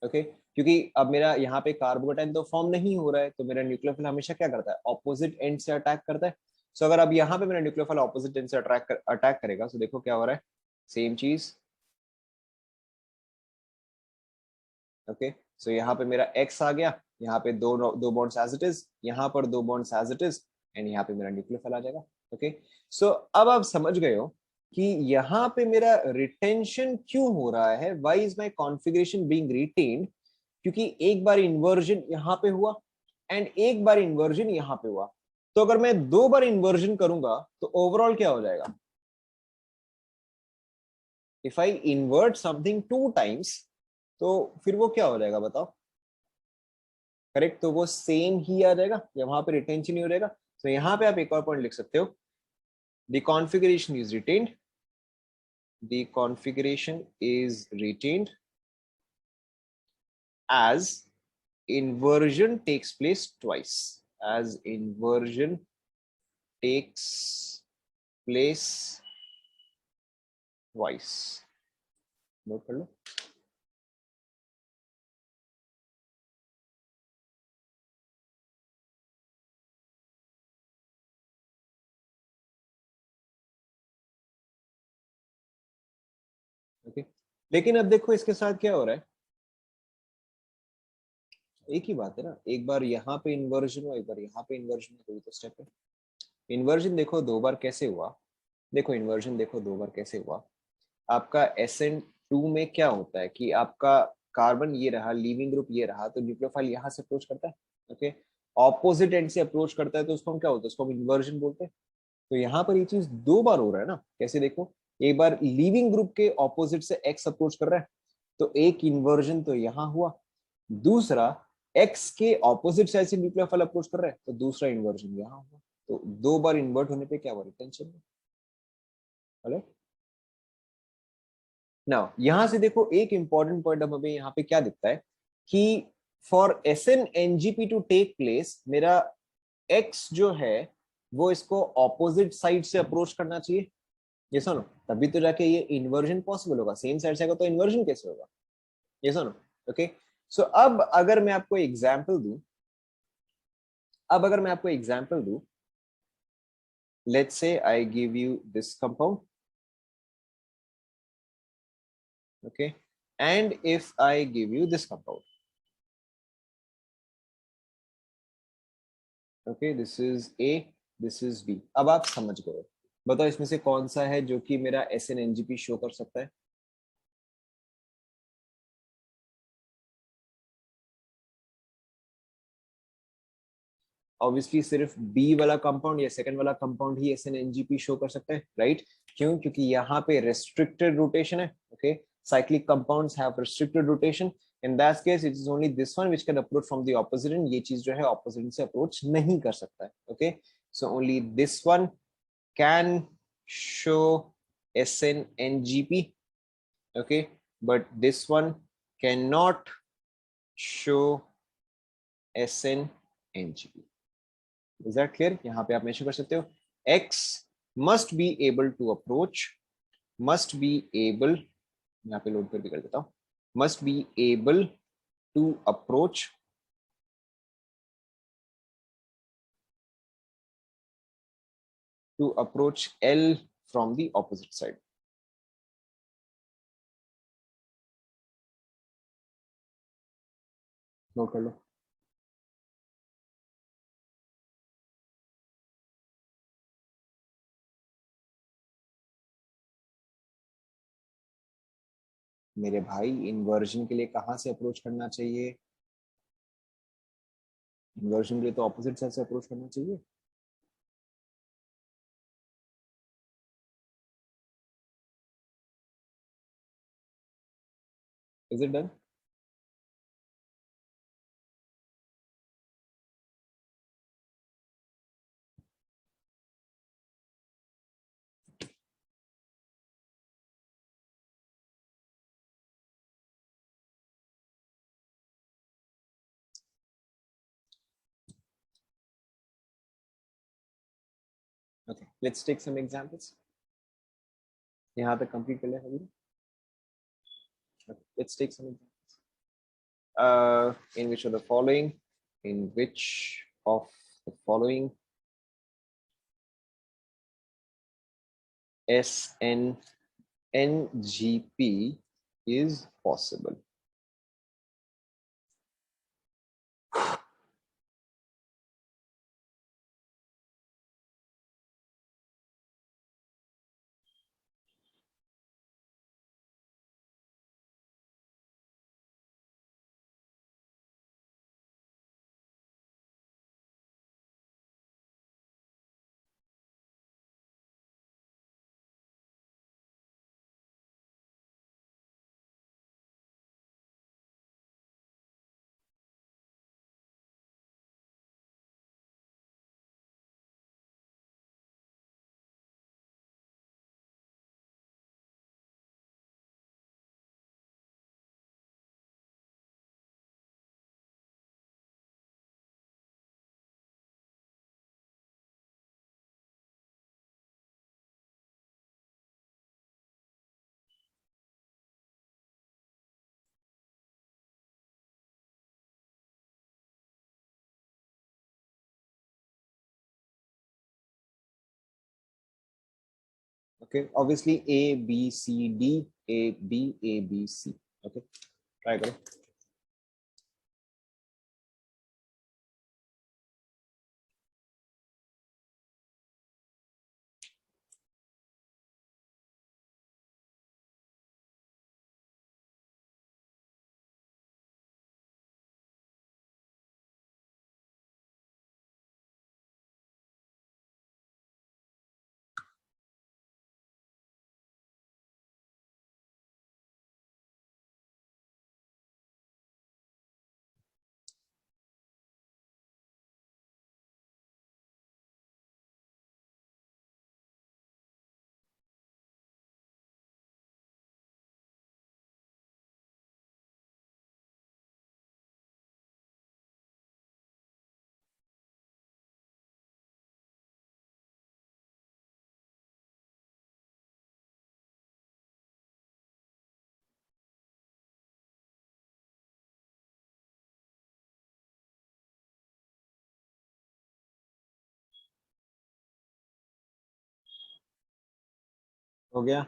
ओके, क्योंकि अब मेरा यहाँ पे कार्बोकैटायन तो फॉर्म नहीं हो रहा है तो मेरा न्यूक्लियोफाइल हमेशा क्या करता है, ऑपोजिट एंड से अटैक करता है। सो अगर अब यहाँ पे मेरा न्यूक्लियोफाइल ऑपोजिट एंड से अटैक करेगा तो देखो क्या हो रहा है, सेम चीज। ओके, सो यहाँ पे मेरा एक्स आ गया, यहाँ पे दो बॉन्ड्स एज इट इज, यहाँ पर दो bonds as it is, and यहाँ पे मेरा न्यूक्लियोफाइल आ जाएगा। ओके, सो अब आप समझ गए हो कि यहाँ पे मेरा रिटेंशन क्यों हो रहा है, why is my configuration being retained, क्योंकि एक बार इन्वर्जन यहाँ पे हुआ एंड एक बार इन्वर्जन यहाँ पे हुआ। तो अगर मैं 2 बार इन्वर्जन करूंगा तो ओवरऑल क्या हो जाएगा? If I invert something 2 times तो फिर वो क्या हो जाएगा बताओ? करेक्ट, तो वो सेम ही आ जाएगा या वहां पे रिटेंशन ही हो जाएगा? तो यहाँ पे आप एक और पॉइंट लिख सकते हो, the configuration is retained, the configuration is retained as inversion takes place twice, as inversion takes place twice। Note कर लो। ओके, लेकिन अब देखो इसके साथ क्या हो रहा है, एक ही बात है ना, एक बार यहाँ पे इन्वर्जन हुआ, एक बार यहाँ पे इन्वर्जन, कोई तो स्टेप है। इन्वर्जन देखो 2 बार कैसे हुआ, देखो इन्वर्जन देखो 2 बार कैसे हुआ। आपका SN2 में क्या होता है कि आपका कार्बन ये रहा, लीविंग ग्रुप ये रहा, तो न्यूक्लियोफाइल यहाँ से अप्रोच करता है, ओके, ऑपोजिट एंड से अप्रोच करता है तो उसको हम क्या होता है, उसको हम इन्वर्जन बोलते हैं। तो यहाँ पर ये चीज 2 बार हो रहा है ना, कैसे देखो, एक बार लीविंग ग्रुप के ऑपोजिट से एक्स अप्रोच कर रहा है तो एक इन्वर्जन तो यहाँ हुआ, दूसरा एक्स के ऑपोजिट साइड से न्यूक्लियोफाइल अप्रोच कर रहा है तो दूसरा इन्वर्जन यहाँ हुआ। तो 2 बार इन्वर्ट होने पे क्या हुआ, रिटेंशन। नाउ यहां से देखो एक इंपॉर्टेंट पॉइंट अब हमें यहाँ पे क्या दिखता है कि for SN-NGP to take place मेरा एक्स जो है वो इसको ऑपोजिट साइड से अप्रोच करना चाहिए, ये सुनो, तभी तो जाके ये इन्वर्जन पॉसिबल होगा। सेम साइड से आएगा तो इन्वर्जन कैसे होगा, ये सुनो। ओके, सो अब अगर मैं आपको एग्जांपल दूं, अब अगर मैं आपको एग्जांपल दूं, let's say I give you this compound, okay, and if I give you this compound, okay, this is A, this is B. अब आप समझ गए, बताओ इसमें से कौन सा है जो कि मेरा SN-NGP शो कर सकता है? ऑब्वियसली सिर्फ बी वाला कंपाउंड या सेकंड वाला कंपाउंड ही SN-NGP शो कर सकता है, राइट? क्यों? क्योंकि यहाँ पे रेस्ट्रिक्टेड रोटेशन है, okay, cyclic compounds have restricted rotation, in that case it is only this one which can approach from the opposite end, ये चीज जो है opposite से अप्रोच नहीं कर सकता है, okay, so only this one can show SN-NGP, okay, but this one cannot show SN-NGP। Is that clear? यहाँ पे आप मेंशन कर सकते हो X must be able to approach, must be able, यहाँ पे लोड कर भी कर देता हूँ, must be able to approach L from the opposite side। Note कर लो। मेरे भाई इन्वर्जन के लिए कहाँ से अप्रोच करना चाहिए? इन्वर्जन के लिए तो ऑपोजिट साइड से अप्रोच करना चाहिए। Is it done? Okay, let's take some examples. यहाँ तक कंप्लीट कर लिया अभी। Let's take some examples. In which of the following, in which of the following SN-NGP is possible? Okay obviously ABCD ABC okay try करो. हो गया.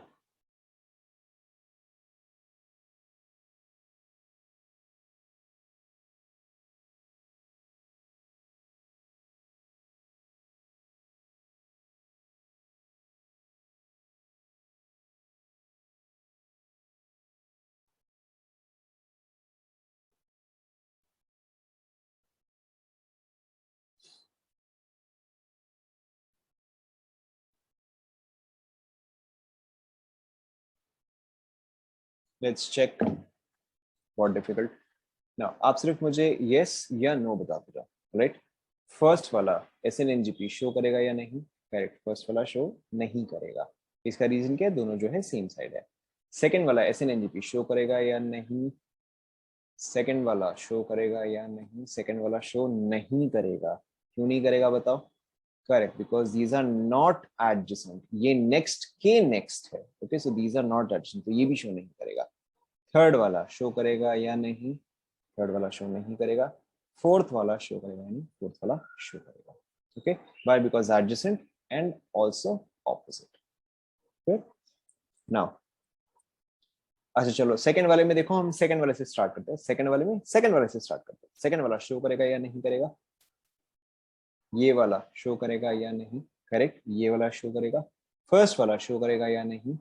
Let's check what difficult. Now आप सिर्फ मुझे यस या नो बताते जाओ. राइट. फर्स्ट वाला SNNGP शो करेगा या नहीं? करेक्ट, फर्स्ट वाला शो नहीं करेगा. इसका रीजन क्या है? दोनों जो है सेम साइड है. सेकंड वाला SNNGP शो करेगा या नहीं? सेकंड वाला शो करेगा या नहीं? सेकंड वाला शो नहीं करेगा. क्यों नहीं करेगा बताओ? Correct, because these are not adjacent. ये नेक्स्ट के नेक्स्ट है. Okay so these are not adjacent, तो ये भी शो नहीं करेगा. थर्ड वाला शो करेगा या नहीं? थर्ड वाला शो नहीं करेगा. फोर्थ वाला शो करेगा या नहीं? फोर्थ वाला शो करेगा. Okay by because adjacent and also opposite. Now अच्छा चलो सेकंड वाले में देखो, हम सेकंड वाले से स्टार्ट करते हैं. सेकंड वाले में सेकंड वाले से स्टार्ट करते हैं. सेकंड वाला शो करेगा या नहीं करेगा? ये वाला शो करेगा या नहीं? करेक्ट, ये वाला शो करेगा. फर्स्ट वाला शो करेगा या नहीं?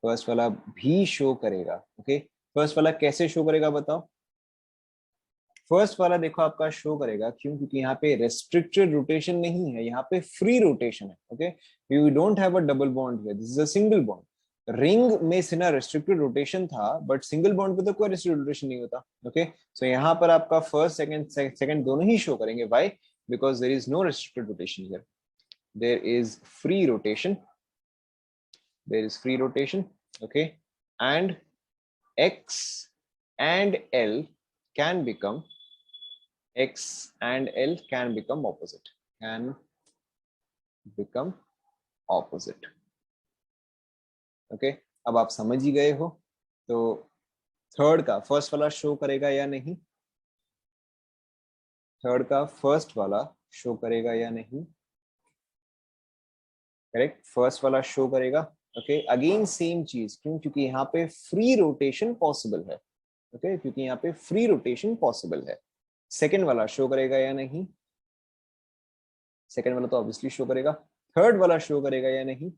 फर्स्ट वाला भी शो करेगा. ओके फर्स्ट वाला कैसे शो करेगा बताओ? फर्स्ट वाला देखो आपका शो करेगा. क्यों? क्योंकि यहाँ पे रेस्ट्रिक्टेड रोटेशन नहीं है, यहाँ पे फ्री रोटेशन है. Okay you don't have a double bond here, this is a single bond. Ring में से ना रेस्ट्रिक्टेड रोटेशन था, बट सिंगल बॉन्ड पे तो कोई रेस्ट्रिक्टेड रोटेशन नहीं होता. ओके सो यहाँ पर आपका फर्स्ट सेकंड सेकंड दोनों ही शो करेंगे. Why? Because there is no restricted rotation here. There is free rotation. there is free rotation. Okay and X and L can become X and L can become opposite. Can become opposite. Okay अब आप समझ ही गए हो. तो थर्ड का फर्स्ट वाला शो करेगा या नहीं? थर्ड का फर्स्ट वाला शो करेगा या नहीं? करेक्ट, फर्स्ट वाला शो करेगा. ओके अगेन सेम चीज. क्यों? क्योंकि यहाँ पे फ्री रोटेशन पॉसिबल है. ओके क्योंकि यहाँ पे फ्री रोटेशन पॉसिबल है. सेकेंड वाला शो करेगा या नहीं? सेकेंड वाला तो ऑब्वियसली शो करेगा. थर्ड वाला शो करेगा या नहीं?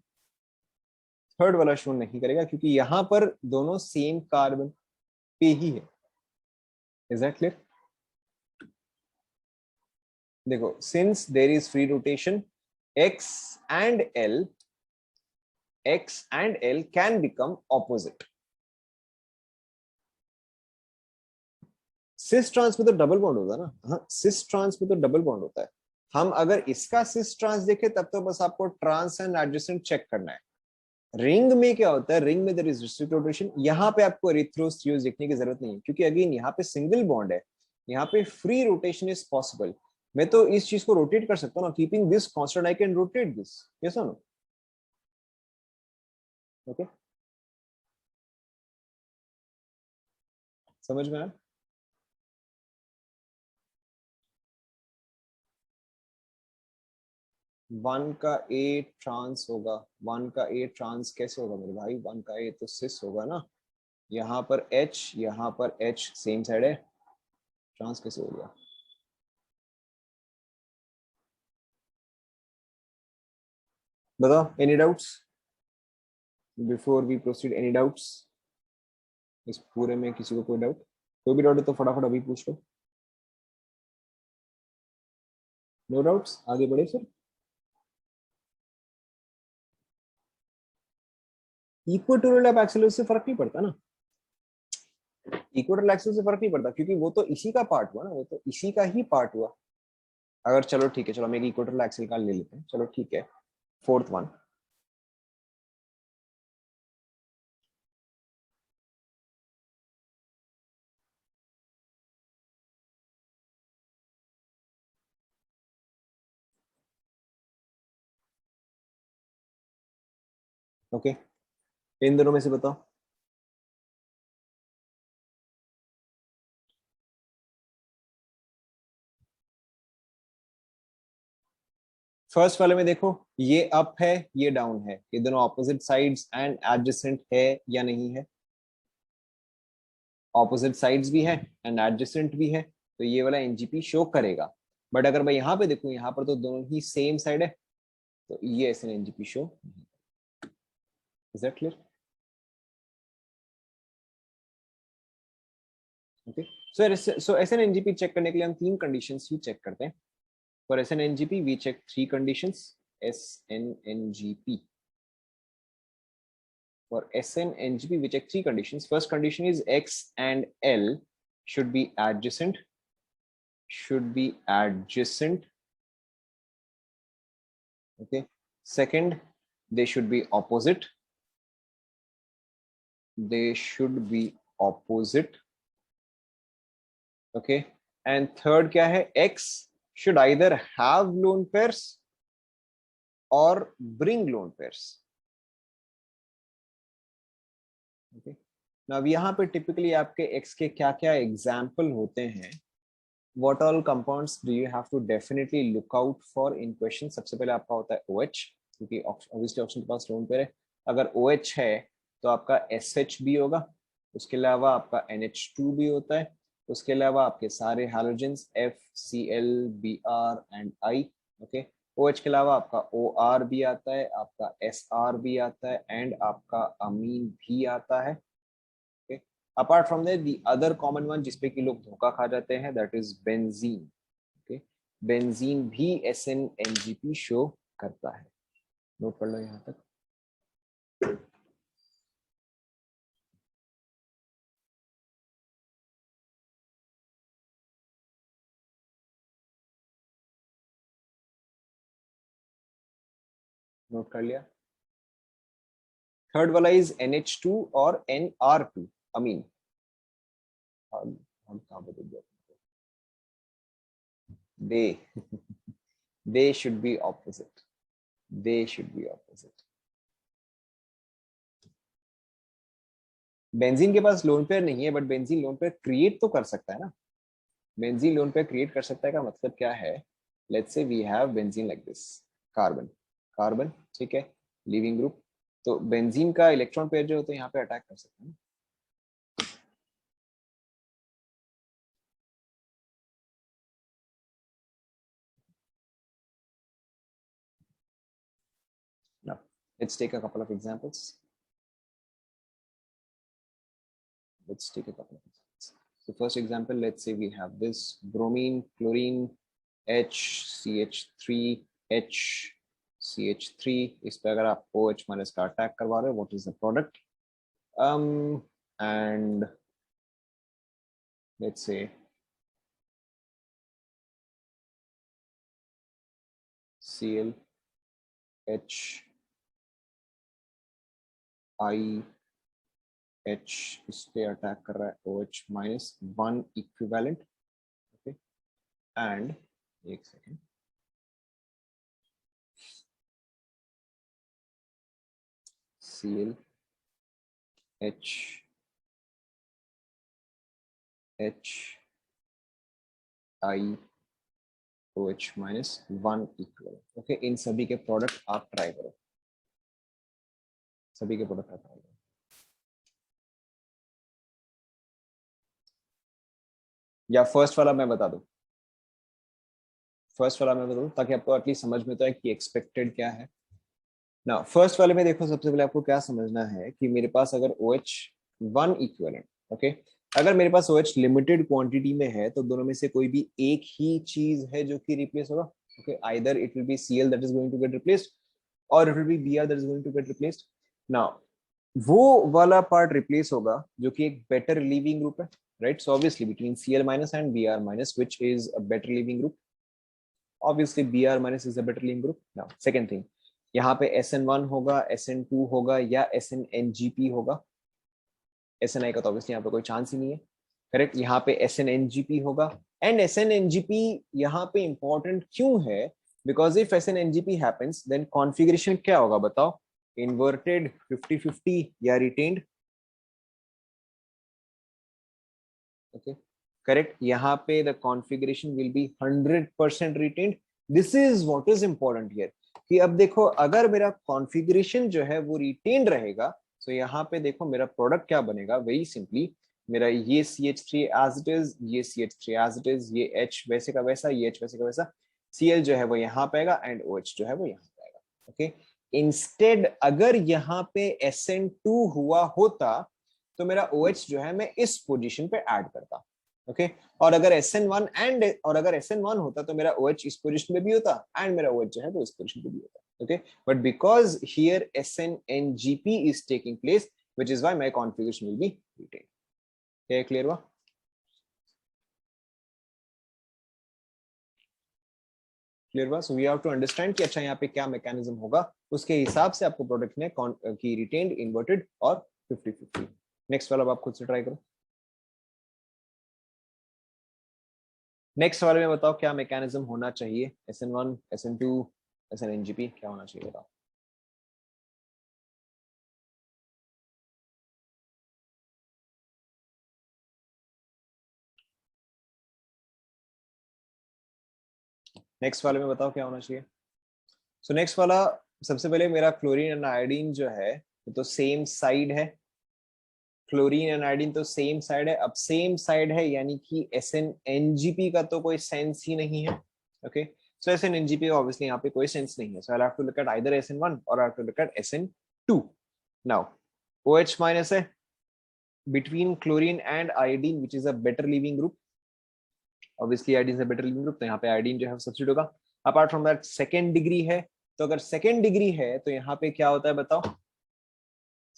थर्ड वाला शो नहीं करेगा क्योंकि यहां पर दोनों सेम कार्बन पे ही है. Is that clear? देखो since there is free rotation, x and L can become opposite. Cis trans में तो डबल बॉन्ड होता है ना. हाँ सिस ट्रांस में तो डबल बॉन्ड होता है. हम अगर इसका सिस ट्रांस देखें तब तो बस आपको ट्रांस एंड एडजेसेंट चेक करना है. रिंग में क्या होता है? रिंग में देयर इज रेस्ट्रिक्टेड रोटेशन. यहाँ पे आपको एरिथ्रोस्थियोस देखने की जरूरत नहीं है क्योंकि अगेन यहाँ पे सिंगल बॉन्ड है. यहाँ पे फ्री रोटेशन इज पॉसिबल. मैं तो इस चीज को रोटेट कर सकता हूँ ना. Keeping this constant I can rotate this. Yes और नो? ओके समझ में आया? 1 का ए ट्रांस होगा, 1 का ए ट्रांस कैसे होगा मेरे भाई, 1 का ए तो सिस होगा ना, यहाँ पर H, यहाँ पर H सेम साइड है, ट्रांस कैसे हो गया? बताओ, any doubts before we proceed? Any doubts इस पूरे में? किसी को कोई डाउट? कोई भी डाउट है तो फटाफट अभी पूछ लो। नो डाउट्स, आगे बढ़े फिर। इक्वेटोरियल ऑफ एक्सिस से फर्क नहीं पड़ता ना, इक्वेटोरियल एक्सिस से फर्क नहीं पड़ता, क्योंकि वो तो इसी का पार्ट हुआ ना, वो तो इसी का ही पार्ट हुआ। अगर चलो ठीक है, चलो हम एक इक्वेटोरियल एक्सिस का ले लेते हैं, चलो ठीक है, फोर्थ वन। ओके, इन दोनों में से बताओ। फर्स्ट वाले में देखो, ये अप है, ये डाउन है, ये दोनों ऑपोजिट साइड्स एंड एडजेसेंट है या नहीं है? ऑपोजिट साइड्स भी है एंड एडजेसेंट भी है, तो ये वाला एनजीपी शो करेगा। बट अगर मैं यहाँ पे देखूं, यहाँ पर तो दोनों ही सेम साइड है, तो ये ऐसे NGP show. Is that clear? Okay, so S N NGP check करने के लिए हम तीन कंडीशंस ही चेक करते हैं। For S N NGP we check three conditions. S N NGP, for SN-NGP, we check three conditions. First condition is X and L should be adjacent. Should be adjacent. Okay. Second, they should be opposite. They should be opposite. Okay. And third क्या है? X should either have lone pairs or bring lone pairs. Okay. Now यहाँ पे typically आपके X के क्या क्या example होते हैं? What all compounds do you have to definitely look out for in question? सबसे पहले आपका होता है OH, क्योंकि obviously ऑप्शन के पास लोन पेयर है। अगर OH है तो आपका SH भी होगा, उसके अलावा आपका NH2 भी होता है, उसके अलावा आपके सारे halogens F, Cl, Br and I। Okay, OH के अलावा आपका OR भी आता है, आपका SR भी आता है एंड आपका अमीन भी आता है। Apart from that the other common one जिसपे कि लोग धोखा खा जाते हैं, that is benzene. Okay, benzene भी SN-NGP शो करता है। नोट कर लो यहाँ तक। नोट कर लिया। थर्ड वाला इज NH2 और NR2 अमीन। हम कहाँ पे देख दे they should be opposite, they should be opposite. Benzene के पास लोन पेयर नहीं है, but benzene lone pair create तो कर सकता है ना। बेंजीन लोन पेयर क्रिएट कर सकता है का मतलब क्या है? Let's say we have benzene like this, carbon carbon, ठीक है, लिविंग ग्रुप। तो बेंजीन का इलेक्ट्रॉन पेयर जो होता है यहाँ पे अटैक कर सकते हैं ना। Let's take a couple of examples. Let's take a couple of examples. So first example, let's say we have this bromine, chlorine, HCH3, HCH3। इस पे अगर आप OH माइनस का अटैक करवा रहे हो, what is the product? And let's say Cl, H, I, H इस पे अटैक कर रहा है, OH minus 1 equivalent. Okay, and एक second, Cl, H, H, I, OH minus 1 equal. Okay, इन सभी के प्रोडक्ट आप ट्राई करो, सभी के प्रोडक्ट आप ट्राई करो। या फर्स्ट वाला मैं बता दूं, फर्स्ट वाला मैं बता दूं ताकि आपको एटलीस्ट समझ में तो है कि एक्सपेक्टेड क्या है ना। फर्स्ट वाले में देखो, सबसे पहले आपको क्या समझना है कि मेरे पास अगर OH 1 इक्वलेंट, ओके, अगर मेरे पास OH लिमिटेड क्वांटिटी में है तो दोनों में से कोई भी एक ही चीज है जो कि रिप्लेस होगा। Okay, either it will be Cl that is going to get replaced और it will be Br that is going to get replaced. Now वो वाला पार्ट रिप्लेस होगा जो कि एक बेटर लीविंग ग्रुप है, right? So obviously between Cl minus and Br minus which is a better leaving group, obviously Br minus is a better leaving group. Now second thing, यहाँ पे SN1 होगा, SN2 होगा या SNNGP होगा। SNI का तो ऑब्वियसली यहाँ पे कोई चांस ही नहीं है, करेक्ट? यहाँ पे SNNGP होगा एंड SNNGP यहाँ पे इंपॉर्टेंट क्यों है? Because if SNNGP happens then configuration क्या होगा बताओ? इन्वर्टेड, 50-50 या रिटेन्ड? ओके, करेक्ट, यहाँ पे the configuration will be 100% retained. This is what is important here कि अब देखो अगर मेरा कॉन्फ़िगरेशन जो है वो रिटेन्ड रहेगा तो यहाँ पे देखो मेरा प्रोडक्ट क्या बनेगा, वेरी सिंपली मेरा ये CH3 एज इट इज, ये CH3 एज इट इज, ये H वैसे का वैसा, ये H वैसे का वैसा, Cl जो है वो यहाँ पे आएगा एंड OH जो है वो यहाँ पे आएगा। ओके, इंस्टेड अगर यहाँ पे SN2 हुआ होता तो मेरा OH जो है मैं इस पोजीशन पे ऐड करता। ओके, और अगर SN1 एंड और अगर SN1 होता तो मेरा OH इस पोजीशन पे भी होता एंड मेरा OH जो है वो इस पोजीशन पे भी होता। Okay, but because here SNNGP is taking place, which is why my configuration will be retained. क्या क्लियर हुआ? क्लियर हुआ? So we have to understand कि अच्छा यहाँ पे क्या मैकेनिज्म होगा, उसके हिसाब से आपको प्रोडक्ट में की रिटेन्ड, इन्वर्टेड और 50-50। नेक्स्ट वाला आप खुद से ट्राई करो। नेक्स्ट वाले में बताओ क्या मैकेनिज्म होना चाहिए? SN1, SN2, SNNGP क्या होना चाहिए बताओ? नेक्स्ट वाले में बताओ क्या होना चाहिए? सो नेक्स्ट वाला, सबसे पहले मेरा क्लोरीन एंड आयोडीन जो है तो सेम साइड है, क्लोरीन एंड आयोडीन तो सेम साइड है। अब सेम साइड है यानी कि SNNGP का तो कोई सेंस ही नहीं है। ओके, सो SNNGP ऑब्वियसली यहाँ पे कोई सेंस नहीं है, so I have to look at either SN1 और I have to look at SN2। Now OH minus है between chlorine and iodine which is a better leaving group, obviously iodine is a better leaving group, तो यहाँ पे iodine जो है सब्स्टिट्यूट होगा। Apart from that second degree है, तो अगर सेकेंड डिग्री है तो यहाँ पे क्या होता है बताओ?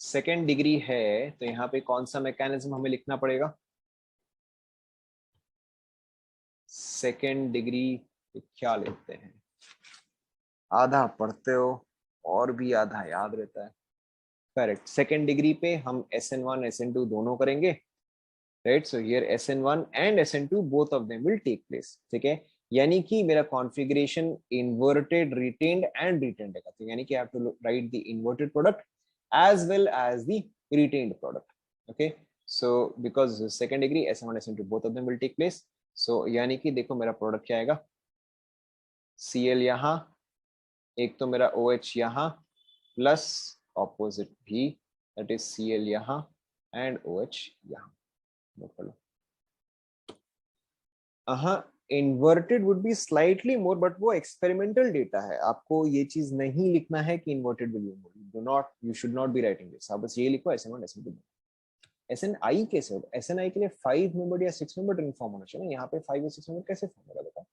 सेकेंड डिग्री है तो यहाँ पे कौन सा मैकेनिज्म हमें लिखना पड़ेगा? सेकेंड डिग्री क्या लेते हैं? आधा पढ़ते हो और भी आधा याद रहता है, करेक्ट। सेकेंड डिग्री पे हम SN1 SN2 दोनों करेंगे, right? So here SN1 and SN2 both of them will take place, ठीक है? यानी कि मेरा configuration inverted, retained and retained है, तो यानी कि I have to write the inverted product as well as the retained product. Okay, so because second degree SN1 SN2 both of them will take place, so यानी कि देखो मेरा प्रोडक्ट क्या आएगा? Cl यहाँ, एक तो मेरा OH यहाँ प्लस ऑपोजिट भी दैट इज Cl यहाँ एंड OH यहाँ। नोट कर लो। हाँ, inverted would be slightly more but वो एक्सपेरिमेंटल डेटा है, आपको ये चीज नहीं लिखना है कि inverted will be more, do not, you should not be writing this, आप बस ये लिखो SN1 SN2। SNI कैसे होगा? SNI के लिए 5 मेंबर या 6 मेंबर रिंग फॉर्म होना चाहिए, यहाँ पे 5 या 6 मेंबर कैसे फॉर्म होगा बताओ?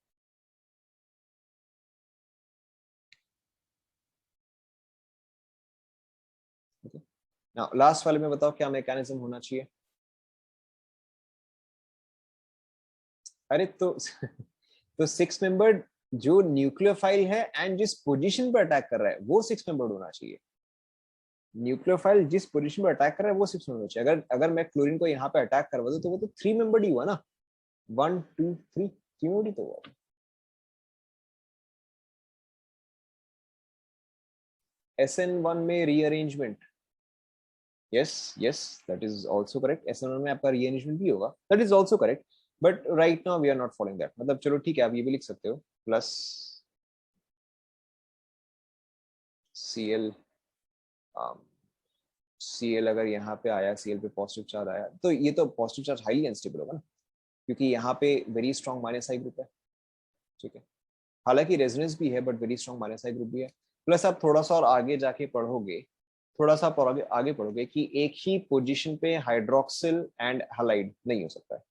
नाउ लास्ट वाले में बताओ क्या मैकेनिज्म होना चाहिए? अरे तो तो 6 मेंबर जो न्यूक्लियोफाइल है एंड जिस पोजीशन पर अटैक कर रहा है वो 6 मेंबर होना चाहिए। न्यूक्लियोफाइल जिस पोजीशन पर अटैक कर रहा है वो 6 मेंबर चाहिए। अगर अगर मैं क्लोरीन को यहाँ पे अटैक करवा दूं तो वो तो 3 मेंबर ही हुआ ना, 1 2 3 3 मेंबर ही तो हुआ। SN1 में rearrangement, yes yes that is also correct, SN1 में आपका रीअरेंजमेंट भी होगा, that is also correct. But right now we are not following that. मतलब चलो ठीक है, आप ये भी लिख सकते हो प्लस Cl. Cl अगर यहाँ पे आया, Cl पे पॉजिटिव चार्ज आया, तो ये तो पॉजिटिव चार्ज हाईली अनस्टेबल होगा ना, क्योंकि यहाँ पे वेरी स्ट्रॉन्ग माइनस आई ग्रुप है. ठीक है, हालांकि रेजोनेंस भी है but very strong minus I group भी है. प्लस आप थोड़ा सा और आगे जाके पढ़ोगे, थोड़ा सा और आगे पढ़ोगे कि एक ही पोजीशन पे हाइड्रोक्सिल एंड हैलाइड नहीं हो सकता है.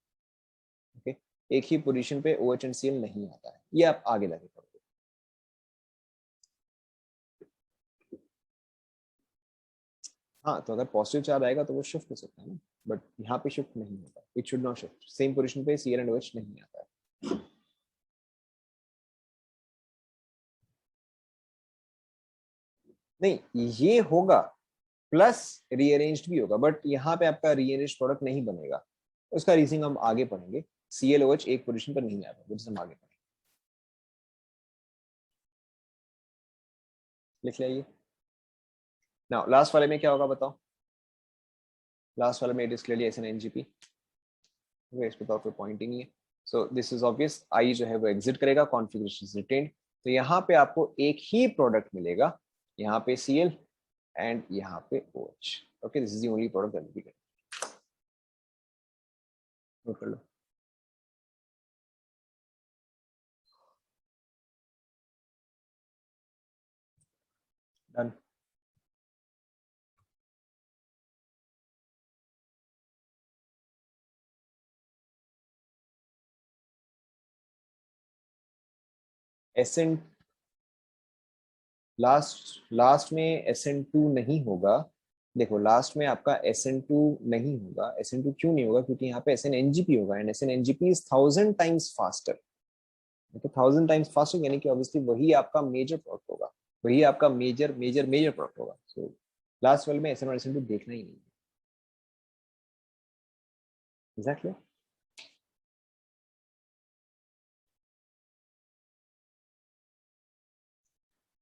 ओके, एक ही पोजीशन पे OH एंड Cl नहीं आता है, ये आप आगे जाके पढ़ोगे. हाँ, तो अगर पॉजिटिव चार्ज आएगा तो वो शिफ्ट हो सकता है ना, बट यहाँ पे शिफ्ट नहीं होता. It should not shift. Same position पे Cl एंड OH नहीं आता है. नहीं, ये होगा प्लस रीअरेंज्ड भी होगा, बट यहाँ पे आपका रीअरेंज्ड प्रोडक्ट नहीं बनेगा. उसका रीजनिंग हम आगे पढ़ेंगे. ClOH एक पोजीशन पर नहीं आता, जिसे हम आगे पढ़ेंगे. लिख लिया ये. नाउ लास्ट वाले में क्या होगा बताओ. लास्ट वाले में इट इज क्लियरली SnNGP. इस पे तो कोई पॉइंट ही नहीं है. So this is obvious. I जो है वो एग्जिट करेगा, कॉन्फ़िगरेशन इज रिटेन्ड. तो यहाँ पे आपको एक ही प्रोडक्ट मिलेगा, यहाँ पे Cl एंड यहाँ पे OH. Okay, this is the only product that we get. Note कर लो. डन. SN लास्ट में SN2 नहीं होगा. देखो लास्ट में आपका SN2 नहीं होगा. SN2 क्यों नहीं होगा? क्योंकि यहाँ पे SnNGP होगा and SnNGP is 1000 times faster. तो 1000 टाइम्स फास्टर यानी कि ऑब्वियसली वही आपका मेजर प्रोडक्ट होगा, वही आपका मेजर मेजर मेजर प्रोडक्ट होगा. सो लास्ट वाले में SN और SN2 देखना ही नहीं है. Exactly.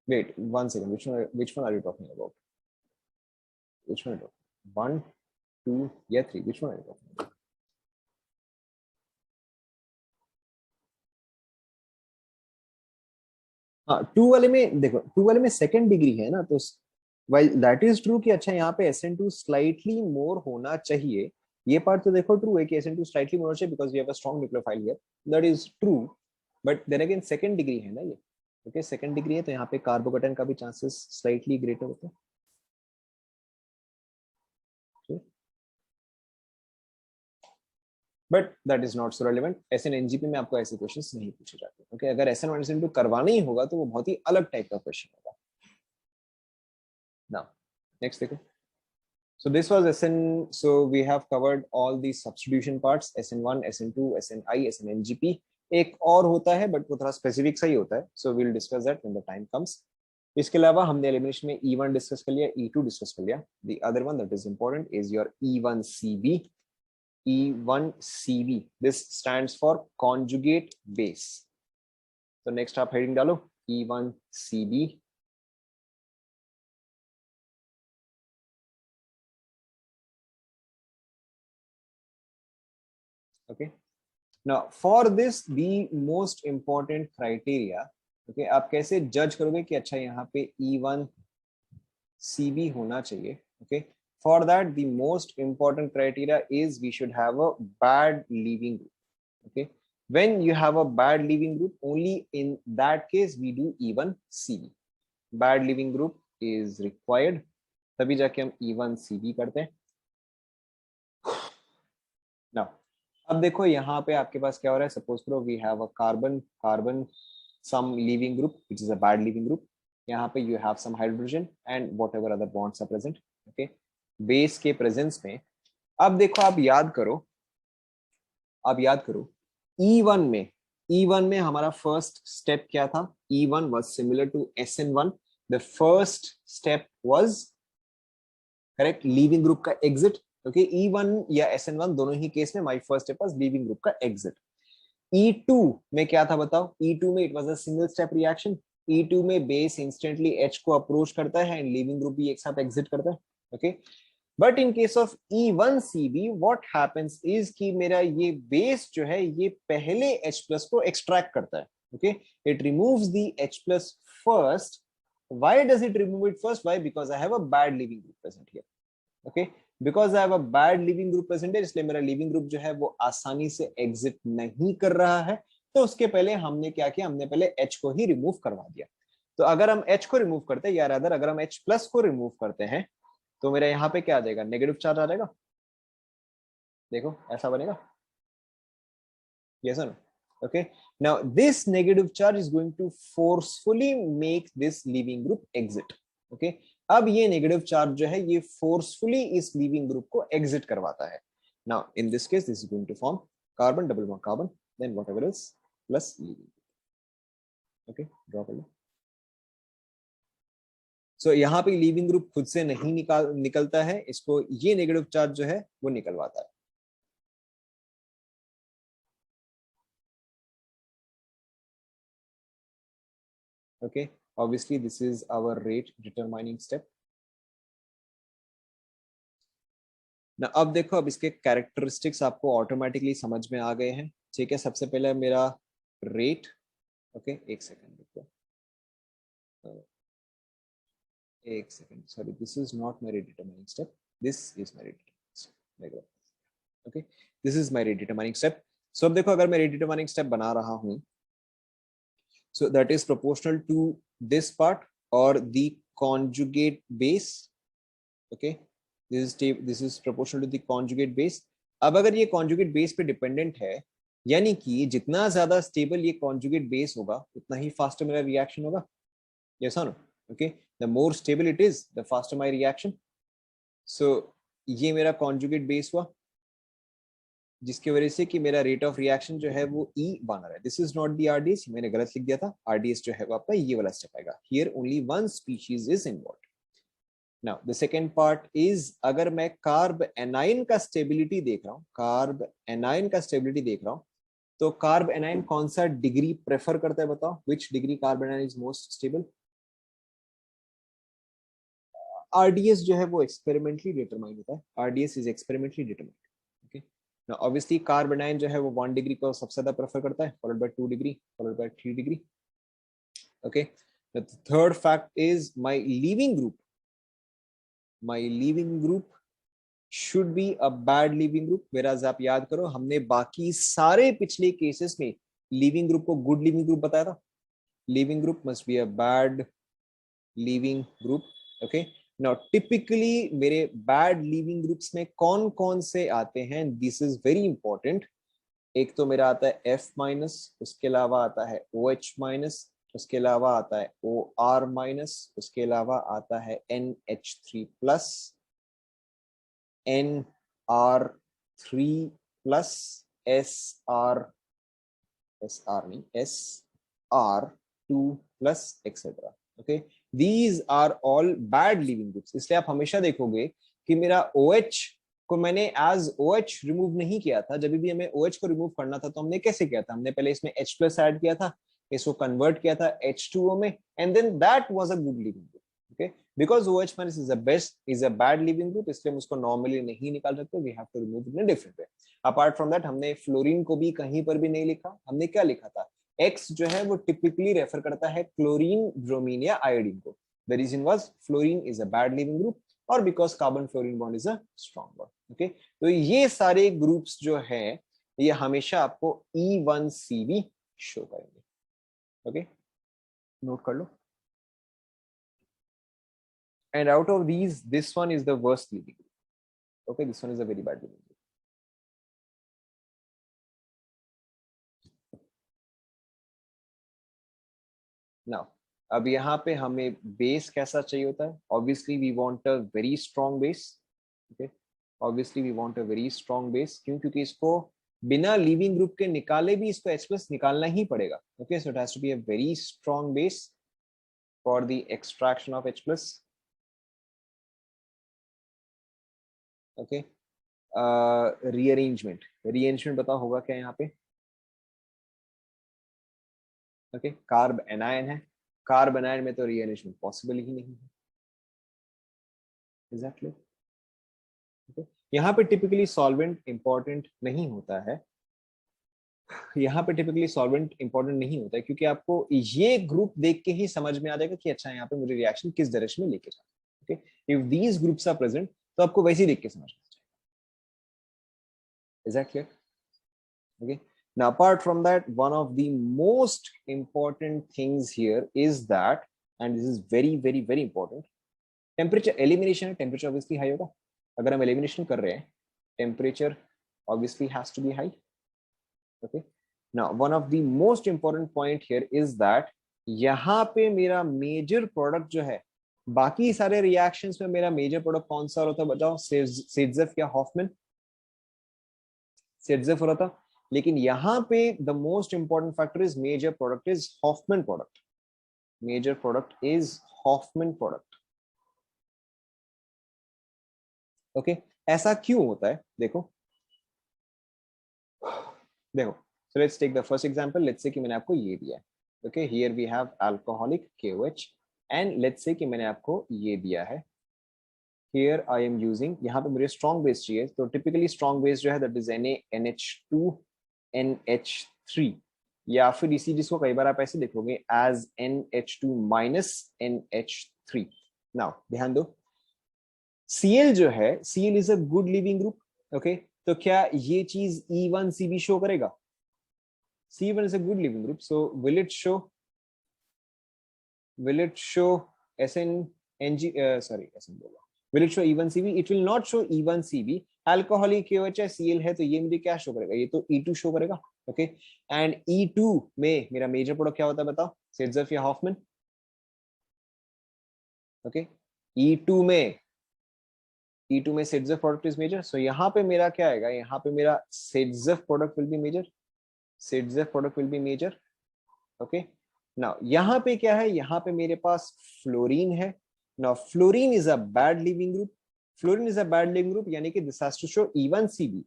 Wait 1 second. Which one are you talking about? Which one are you talking? 1, 2 या 3? Which one are you talking about? हाँ, 2 वाले में देखो, 2 वाले में सेकंड डिग्री है ना, तो वाइल दैट इज ट्रू कि अच्छा यहाँ पे SN2 स्लाइटली मोर होना चाहिए. ये पार्ट तो देखो ट्रू है कि SN2 स्लाइटली मोर होना चाहिए because we have a strong nucleophile here. That is true. But then again second degree है ना ये. ओके, सेकंड डिग्री है तो यहाँ पे कार्बोकेटन का भी चांसेस स्लाइटली ग्रेटर होते हैं. But that is not so relevant. SnNGP में आपको ऐसे क्वेश्चंस नहीं पूछे जाते. ओके, अगर SN1 SN2 करवाना ही होगा तो वो बहुत ही अलग टाइप का क्वेश्चन होगा. नाउ नेक्स्ट देखो. So this was SN. So we have covered all the substitution parts: SN1, SN2, SNI, SNNGP. एक और होता है बट वो थोड़ा स्पेसिफिक सा ही होता है. So we'll discuss that when the time comes. इसके अलावा हमने एलिमिनेशन में E1 डिस्कस कर लिया, E2 डिस्कस कर लिया. The other one that is important is your E1CB. E1CB. This stands for conjugate base. So next आप हेडिंग डालो E1CB. Okay. Now for this the most important criteria. Okay, आप कैसे जज करोगे कि अच्छा यहाँ पे E1CB होना चाहिए. Okay, for that the most important criteria is we should have a bad leaving group. Okay, when you have a bad leaving group, only in that case we do E1CB. Bad leaving group is required, तभी जाके हम E1CB करते हैं. Now अब देखो यहाँ पे आपके पास क्या हो रहा है. सपोज करो we have a carbon carbon some leaving group which is a bad leaving group. यहाँ पे you have some hydrogen and whatever other bonds are present. Okay, base के प्रेजेंस में. अब देखो आप याद करो, आप याद करो E1 में हमारा फर्स्ट स्टेप क्या था. E1 was similar to SN1. The first step was correct leaving group का एग्जिट. ओके, E1 या SN1 दोनों ही केस में my first step was leaving group का एग्जिट. E2 में क्या था बताओ. E2 में it was a single step reaction. E2 में बेस इंस्टेंटली H को अप्रोच करता है एंड लीविंग ग्रुप भी एक साथ एग्जिट करता है. Okay, but in case of E1CB what happens is कि मेरा ये बेस जो है ये पहले H प्लस को एक्सट्रैक्ट करता है. Okay, it removes the H plus first. Why does it remove it first? Why? Because I have a bad leaving group present here. Okay, because I have a bad leaving group present here, इसलिए मेरा leaving group जो है वो आसानी से exit नहीं कर रहा है. तो उसके पहले हमने क्या किया, हमने पहले H को ही रिमूव करवा दिया. तो अगर हम H को रिमूव करते हैं या रादर अगर हम H प्लस को रिमूव करते हैं तो मेरा यहाँ पे क्या आ जाएगा, नेगेटिव चार्ज आ जाएगा. देखो ऐसा बनेगा. Yes or no? Okay, now this negative charge is going to forcefully make this leaving group exit. Okay, अब ये नेगेटिव चार्ज जो है ये फोर्सफुली इस लीविंग ग्रुप को एग्जिट करवाता है. Now in this case this is going to form carbon double bond carbon then whatever is plus leaving. Okay, draw कर लो. सो यहाँ पे लीविंग ग्रुप खुद से नहीं निकलता है, इसको ये नेगेटिव चार्ज जो है वो निकलवाता है. Okay, obviously this is our rate determining step. ना अब देखो, अब इसके कैरेक्टरिस्टिक्स आपको ऑटोमेटिकली समझ में आ गए हैं. ठीक है, सबसे पहले मेरा रेट. ओके, एक सेकंड देखो, एक second, sorry, this is not my rate determining step, this is my rate determining step. Okay, this is my rate determining step. So अब देखो, अगर मैं रेट डिटरमाइनिंग स्टेप बना रहा हूं, so that is proportional to this part or the conjugate base. Okay, this is proportional to the conjugate base. अब अगर ये conjugate base पे dependent है, यानी कि जितना ज्यादा stable ये conjugate base होगा उतना ही faster मेरा reaction होगा. Yes or no? Okay, the more stable it is the faster my reaction. So ये मेरा conjugate base हुआ, जिसकी वजह से कि मेरा रेट ऑफ रिएक्शन जो है वो E बन रहा है. This is not the RDS, मैंने गलत लिख दिया था. RDS जो है वो आपका ये वाला स्टेप आएगा. Here only one species is involved. Now the second part is, अगर मैं कार्ब एनाइन का स्टेबिलिटी देख रहा हूँ, कार्ब एनाइन का स्टेबिलिटी देख रहा हूँ, तो कार्ब एनाइन कौन सा डिग्री प्रेफर करता है, बताओ. विच degree carb A9 is most stable? RDS जो है वो एक्सपेरिमेंटली डिटरमाइन होता है. RDS is experimentally determined. Okay, now obviously carb A9 जो है वो 1 डिग्री को सबसे ज्यादा प्रेफर करता है, followed by 2 degree, followed by 3 degree. Okay, the third fact is my leaving group should be a bad leaving group. whereas आप याद करो, हमने बाकी सारे पिछले केसेस में लीविंग ग्रुप को गुड लीविंग ग्रुप बताया था. Leaving group must be a bad leaving group. Okay, now typically मेरे बैड लीविंग ग्रुप्स में कौन कौन से आते हैं, दिस इज वेरी इंपॉर्टेंट. एक तो मेरा आता है F माइनस, उसके अलावा आता है OH माइनस, उसके अलावा आता है OR माइनस, उसके अलावा आता है NH3 plus, NR3 plus, SR2 plus etcetera. Okay, these are all bad leaving groups. इसलिए आप हमेशा देखोगे कि मेरा OH को मैंने एज OH रिमूव नहीं किया था. जब भी हमें OH को रिमूव करना था तो हमने कैसे किया था, हमने पहले इसमें H प्लस ऐड किया था, इसको कन्वर्ट किया था H2O में, and then that was a good leaving group. Okay, because OH minus is a bad leaving group, इसलिए हम उसको नॉर्मली नहीं निकाल सकते. We have to remove it in a different way. Apart from that, हमने फ्लोरीन को भी कहीं पर भी नहीं लिखा. हमने क्या लिखा था, X जो है वो टिपिकली रेफर करता है क्लोरीन, ब्रोमीन या आयोडीन को. The reason was fluorine is a bad leaving group और because carbon fluorine bond is a strong bond. Okay, तो ये सारे ग्रुप्स जो है ये हमेशा आपको E1CB शो करेंगे. ओके, नोट कर लो. And out of these this one is the worst leaving group. Okay, this one is a very bad leaving group. Now अब यहाँ पे हमें बेस कैसा चाहिए होता है. Obviously we want a very strong base. Okay, obviously we want a very strong base. क्यों? क्योंकि इसको बिना लीविंग ग्रुप के निकाले भी इसको H प्लस निकालना ही पड़ेगा. Okay, so it has to be a very strong base for the extraction of H plus. Okay, rearrangement बताओ होगा क्या यहाँ पे. ओके, कार्ब एनायन है, कार्ब एनायन में तो रीअरेंजमेंट पॉसिबल ही नहीं है. एग्जैक्टली. okay? यहाँ पे टिपिकली सॉल्वेंट इंपॉर्टेंट नहीं होता है, यहाँ पे टिपिकली सॉल्वेंट इंपॉर्टेंट नहीं होता है, क्योंकि आपको ये ग्रुप देख के ही समझ में आ जाएगा कि अच्छा यहाँ पे मुझे रिएक्शन किस डायरेक्शन में लेके जाना है। Okay, if these groups are present तो आपको वैसे ही देख के समझ में आ जाएगा। Is that clear? Okay, now apart from that, one of the most important things here is that, and this is very important, temperature elimination. Temperature obviously high होगा, अगर हम elimination कर रहे हैं temperature obviously has to be high. Okay, now one of the most important point here is that यहाँ पे मेरा major product जो है, बाकी सारे reactions में मेरा major product कौन सा होता है बताओ? Sidzeff या Hoffman? Sidzeff हो रहा था, लेकिन यहाँ पे the most important factor is major product is Hofmann product. Major product is Hofmann product. Okay, ऐसा क्यों होता है? देखो देखो, so let's take the first example. Let's say कि मैंने आपको ये दिया है, okay, here we have alcoholic KOH, and let's say कि मैंने आपको ये दिया है, हियर आई एम यूजिंग, यहाँ पे मुझे स्ट्रॉन्ग बेस चाहिए, तो टिपिकली स्ट्रॉन्ग बेस जो है दैट इज NaNH2 NH3, या फिर इसी जिसको कई बार आप ऐसे देखोगे as NH2 minus NH3। Now ध्यान दो, Cl जो है, Cl is a good leaving group. Okay, तो क्या ये चीज E1CB शो करेगा? C1 is a good leaving group, so will it show SNNG, sorry SN बोला, will it show E1CB? It will not show E1CB। Alcoholic KOH है, Cl है, तो ये मुझे क्या शो करेगा? ये तो E2 शो करेगा। ओके, एंड E2 में मेरा मेजर प्रोडक्ट क्या होता है बताओ? सिड्जेफ या हॉफमैन? ओके, E2 में Saytzeff product is major, so यहाँ पे मेरा क्या आएगा? यहाँ पे मेरा Saytzeff product will be major, Saytzeff product will be major. Okay, now यहाँ पे क्या है? यहाँ पे मेरे पास फ्लोरीन है। Now fluorine is a bad leaving group, fluorine is a bad leaving group, यानी कि this has to show E1CB।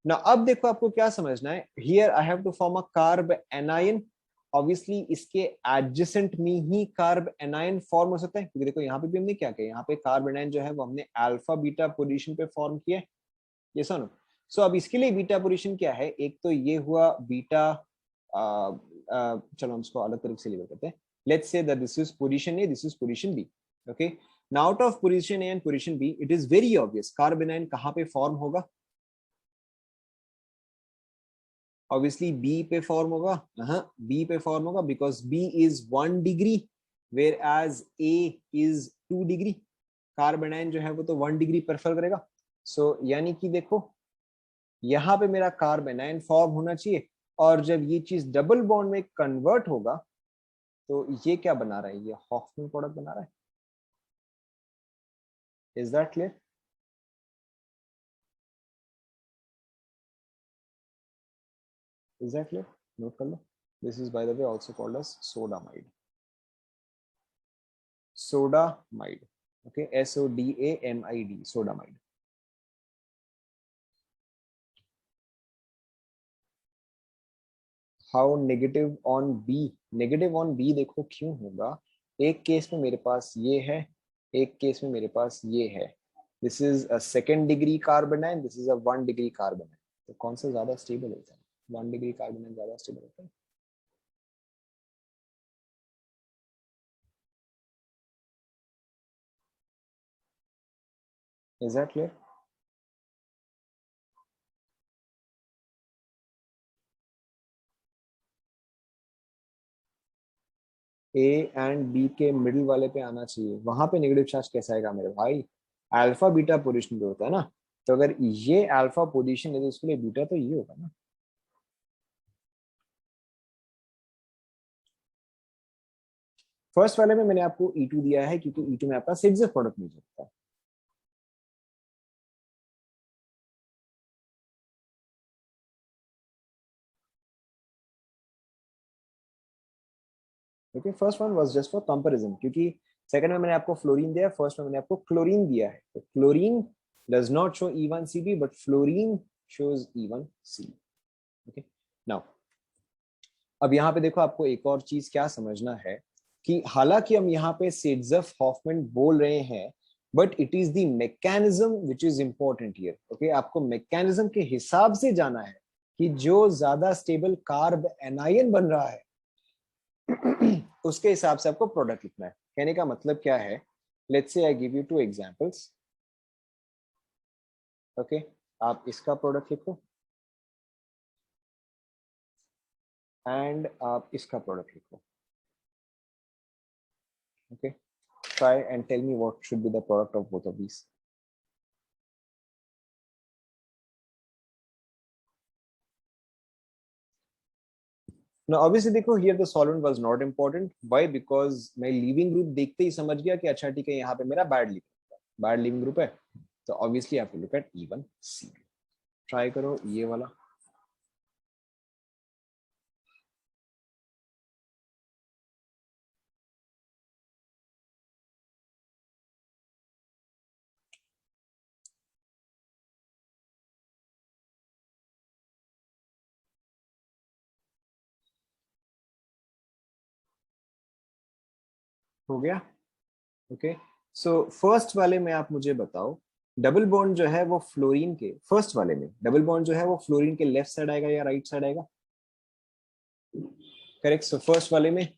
Now अब देखो आपको क्या समझना है, here I have to form a carb anion. Obviously इसके एडजेसेंट में ही कार्ब एनायन फॉर्म हो सकता है, क्योंकि देखो यहाँ पे भी हमने क्या किया, यहाँ पे कार्ब एनायन जो है वो हमने अल्फा बीटा पोजीशन पे फॉर्म किया है, ये सुनो। सो अब इसके लिए बीटा पोजीशन क्या है? एक तो ये हुआ बीटा, चलो हम इसको अलग तरीके से लेबल करते हैं। Let's say that this is position A, this is position B। Okay, now out of position A and position B, it is very obvious carb anion कहां पे फॉर्म होगा? ऑब्वियसली B पे फॉर्म होगा। हाँ, B पे फॉर्म होगा, because B is 1 degree whereas A is 2 degree. Carbanion जो है वो तो 1 डिग्री प्रेफर करेगा। सो यानी कि देखो यहाँ पे मेरा कार्ब एनायन फॉर्म होना चाहिए, और जब ये चीज डबल बॉन्ड में कन्वर्ट होगा तो ये क्या बना रहा है? ये हॉफमैन प्रोडक्ट बना रहा है। Is that clear? Is that clear? Note कर लो, this is by the way also called as sodamide, sodamide. Okay, SODAMID, sodamide. How negative on B? Negative on B देखो क्यों होगा, एक केस में मेरे पास ये है, एक केस में मेरे पास ये है। This is a second degree carbon and this is a 1 degree carbon. तो कौन सा ज्यादा स्टेबल होता है? 1 डिग्री कार्बन ज्यादा स्टेबल होता है। Is that clear? A and B के मिडिल वाले पे आना चाहिए, वहां पे नेगेटिव चार्ज कैसा आएगा मेरे भाई? अल्फा बीटा पोजीशन पे होता है ना, तो अगर ये अल्फा पोजीशन है तो इसके लिए बीटा तो ये होगा ना। फर्स्ट वाले में मैंने आपको E2 दिया है क्योंकि E2 में आपका सिड्जेफ प्रोडक्ट नहीं होता है। Okay, first one was just for comparison, क्योंकि सेकंड में मैंने आपको फ्लोरीन दिया है, फर्स्ट में मैंने आपको क्लोरीन दिया है, तो chlorine does not show E1CB but fluorine shows E1CB। Okay, now अब यहाँ पे देखो आपको एक और चीज क्या समझना है कि हालांकि हम यहाँ पे सिड्जेफ हॉफमैन बोल रहे हैं, but it is the mechanism which is important here. Okay, आपको मैकेनिज्म के हिसाब से जाना है कि जो ज्यादा स्टेबल कार्ब एनायन बन रहा है उसके हिसाब से आपको प्रोडक्ट लिखना है। कहने का मतलब क्या है, let's say I give you to examples. Okay, आप इसका प्रोडक्ट लिखो एंड आप इसका प्रोडक्ट लिखो। Okay, try and tell me what should be the product of both of these. Now obviously देखो, here the solvent was not important. Why? Because मैं लीविंग ग्रुप देखते ही समझ गया कि अच्छा ठीक है, यहाँ पे मेरा बैड लीविंग ग्रुप है, तो ऑब्वियसली आप लुक एट E1C। ट्राई करो ये वाला। हो गया? ओके, सो फर्स्ट वाले में आप मुझे बताओ, डबल बॉन्ड जो है वो फ्लोरीन के, फर्स्ट वाले में डबल बॉन्ड जो है वो फ्लोरीन के लेफ्ट साइड आएगा या राइट साइड आएगा? करेक्ट। सो फर्स्ट वाले में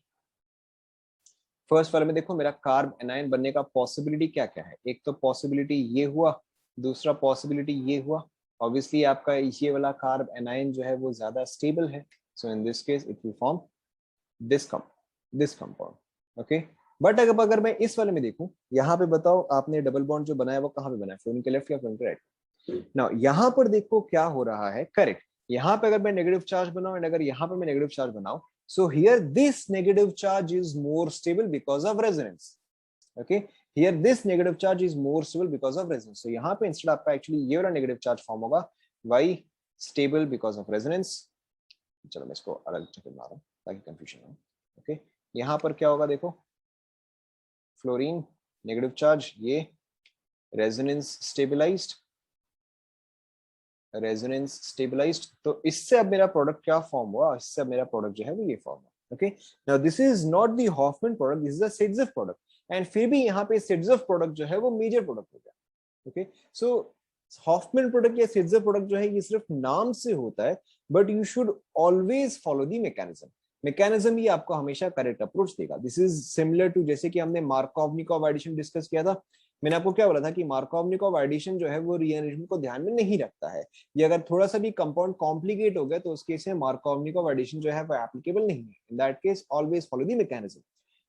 देखो, मेरा कार्ब एनायन बनने का पॉसिबिलिटी क्या क्या है। एक तो पॉसिबिलिटी ये हुआ, दूसरा पॉसिबिलिटी ये हुआ। ऑब्वियसली आपका ये वाला कार्ब एनायन जो है वो ज्यादा स्टेबल है, so in this case it will form this this compound. Okay, but अगर मैं इस वाले में देखूं, यहाँ पे बताओ आपने डबल बॉन्ड जो बनाया वो कहाँ पे बनाया, फ्लोरीन के लेफ्ट या फ्लोरीन के राइट? नाउ यहाँ पर देखो क्या हो रहा है। करेक्ट, यहाँ पे अगर मैं नेगेटिव चार्ज बनाऊं एंड अगर यहाँ पे मैं नेगेटिव चार्ज बनाऊं, so here this negative charge is more stable because of resonance. Okay, here this negative charge is more stable because of resonance. So यहाँ पे इंस्टेड आपका एक्चुअली ये वाला नेगेटिव चार्ज फॉर्म होगा। why? stable because of resonance। चलो मैं इसको अलग जगह बना रहा हूँ ताकि कंफ्यूजन हो। ओके, यहाँ पर क्या होगा देखो, फ्लोरीन नेगेटिव चार्ज, ये रेजोनेंस स्टेबलाइज्ड, तो इससे अब मेरा प्रोडक्ट क्या फॉर्म हुआ, इससे अब मेरा प्रोडक्ट जो है वो ये फॉर्म हुआ। Okay, now this is not the Hofmann product, this is a Saytzeff product. And फिर भी यहाँ पे सिट्ज़ेफ प्रोडक्ट जो है वो मेजर प्रोडक्ट हो गया। ओके, सो हॉफमैन प्रोडक्ट या सिट्ज़ेफ प्रोडक्ट जो है ये सिर्फ नाम से होता है, but you should always follow the mechanism ही आपको हमेशा करेक्ट अप्रोच देगा। दिस इज सिमिलर टू, जैसे कि हमने मार्कोव-निकोव एडिशन डिस्कस किया था। मैंने आपको क्या बोला था कि मार्कोव-निकोव एडिशन जो है वो रीअरेंजमेंट को ध्यान में नहीं रखता है। ये अगर थोड़ा सा भी कंपाउंड कॉम्प्लिकेट हो गया तो उस केस में मार्कोव-निकोव एडिशन जो है वो एप्लीकेबल नहीं है। In that case always follow the mechanism.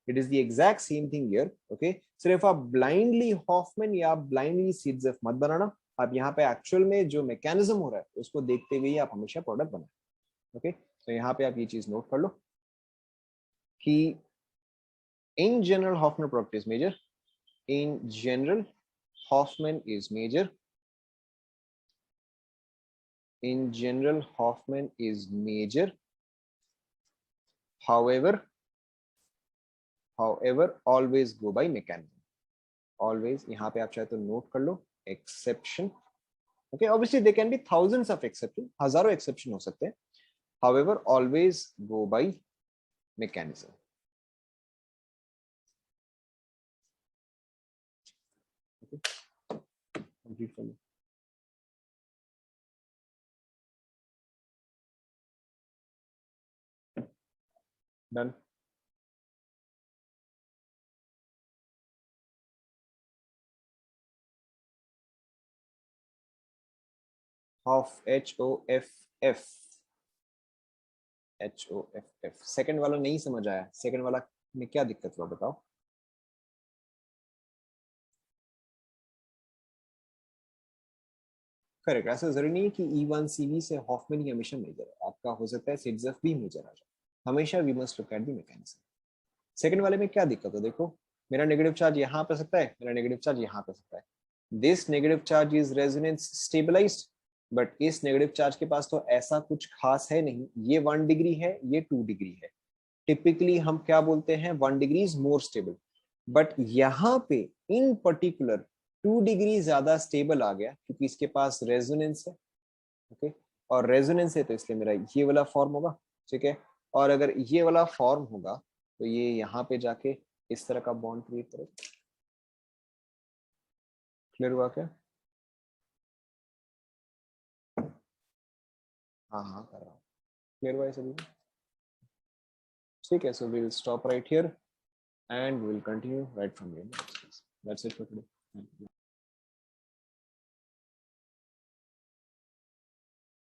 It is the exact same thing here. Okay, सिर्फ आप ब्लाइंडली हॉफमैन या ब्लाइंडली सिट्ज़ेफ मत बनाना। आप यहाँ पे एक्चुअल में जो मैकेनिज्म हो रहा है उसको देखते हुए ही आप हमेशा प्रोडक्ट बनाए। ओके, तो यहाँ पे आप ये चीज नोट कर लो कि in general Hoffman product is major, in general Hoffman is major, in general Hoffman is major, however always go by mechanism, always। यहाँ पे आप चाहे तो नोट कर लो exception। okay, obviously there can be thousands of exception, हजारों exception हो सकते हैं, however always go by mechanism। okay, complete for me। done। of HOFF, HOFF second वाला नहीं समझ आया, सेकंड वाला में क्या दिक्कत हुआ बताओ। करेक्ट, ऐसा जरूरी नहीं है कि E1CV से हॉफमैन ही हमेशा मेजर है, आपका हो सकता है सिट्ज़ेफ भी मेजर आ जाए। हमेशा we must look at the mechanism. Second वाले में क्या दिक्कत है देखो, मेरा नेगेटिव चार्ज यहाँ पे सकता है, मेरा नेगेटिव चार्ज यहाँ पे सकता है। This negative charge is resonance stabilized, but इस नेगेटिव चार्ज के पास तो ऐसा कुछ खास है नहीं। ये 1 डिग्री है, ये 2 डिग्री है। टिपिकली हम क्या बोलते हैं, 1 degree is more stable, but यहाँ पे इन पर्टिकुलर 2 डिग्री ज्यादा स्टेबल आ गया क्योंकि इसके पास रेजोनेंस है। ओके, और रेजोनेंस है तो इसलिए मेरा ये वाला फॉर्म होगा। ठीक है, और अगर ये वाला फॉर्म होगा तो ये यहाँ पे जाके इस तरह का बॉन्ड क्रिएट करेगा। क्लियर हुआ क्या? हाँ हाँ कर रहा हूँ। क्लियर हुआ है सभी को? ठीक है, so we'll stop right here and we'll continue right from here. That's it for today. Thank you.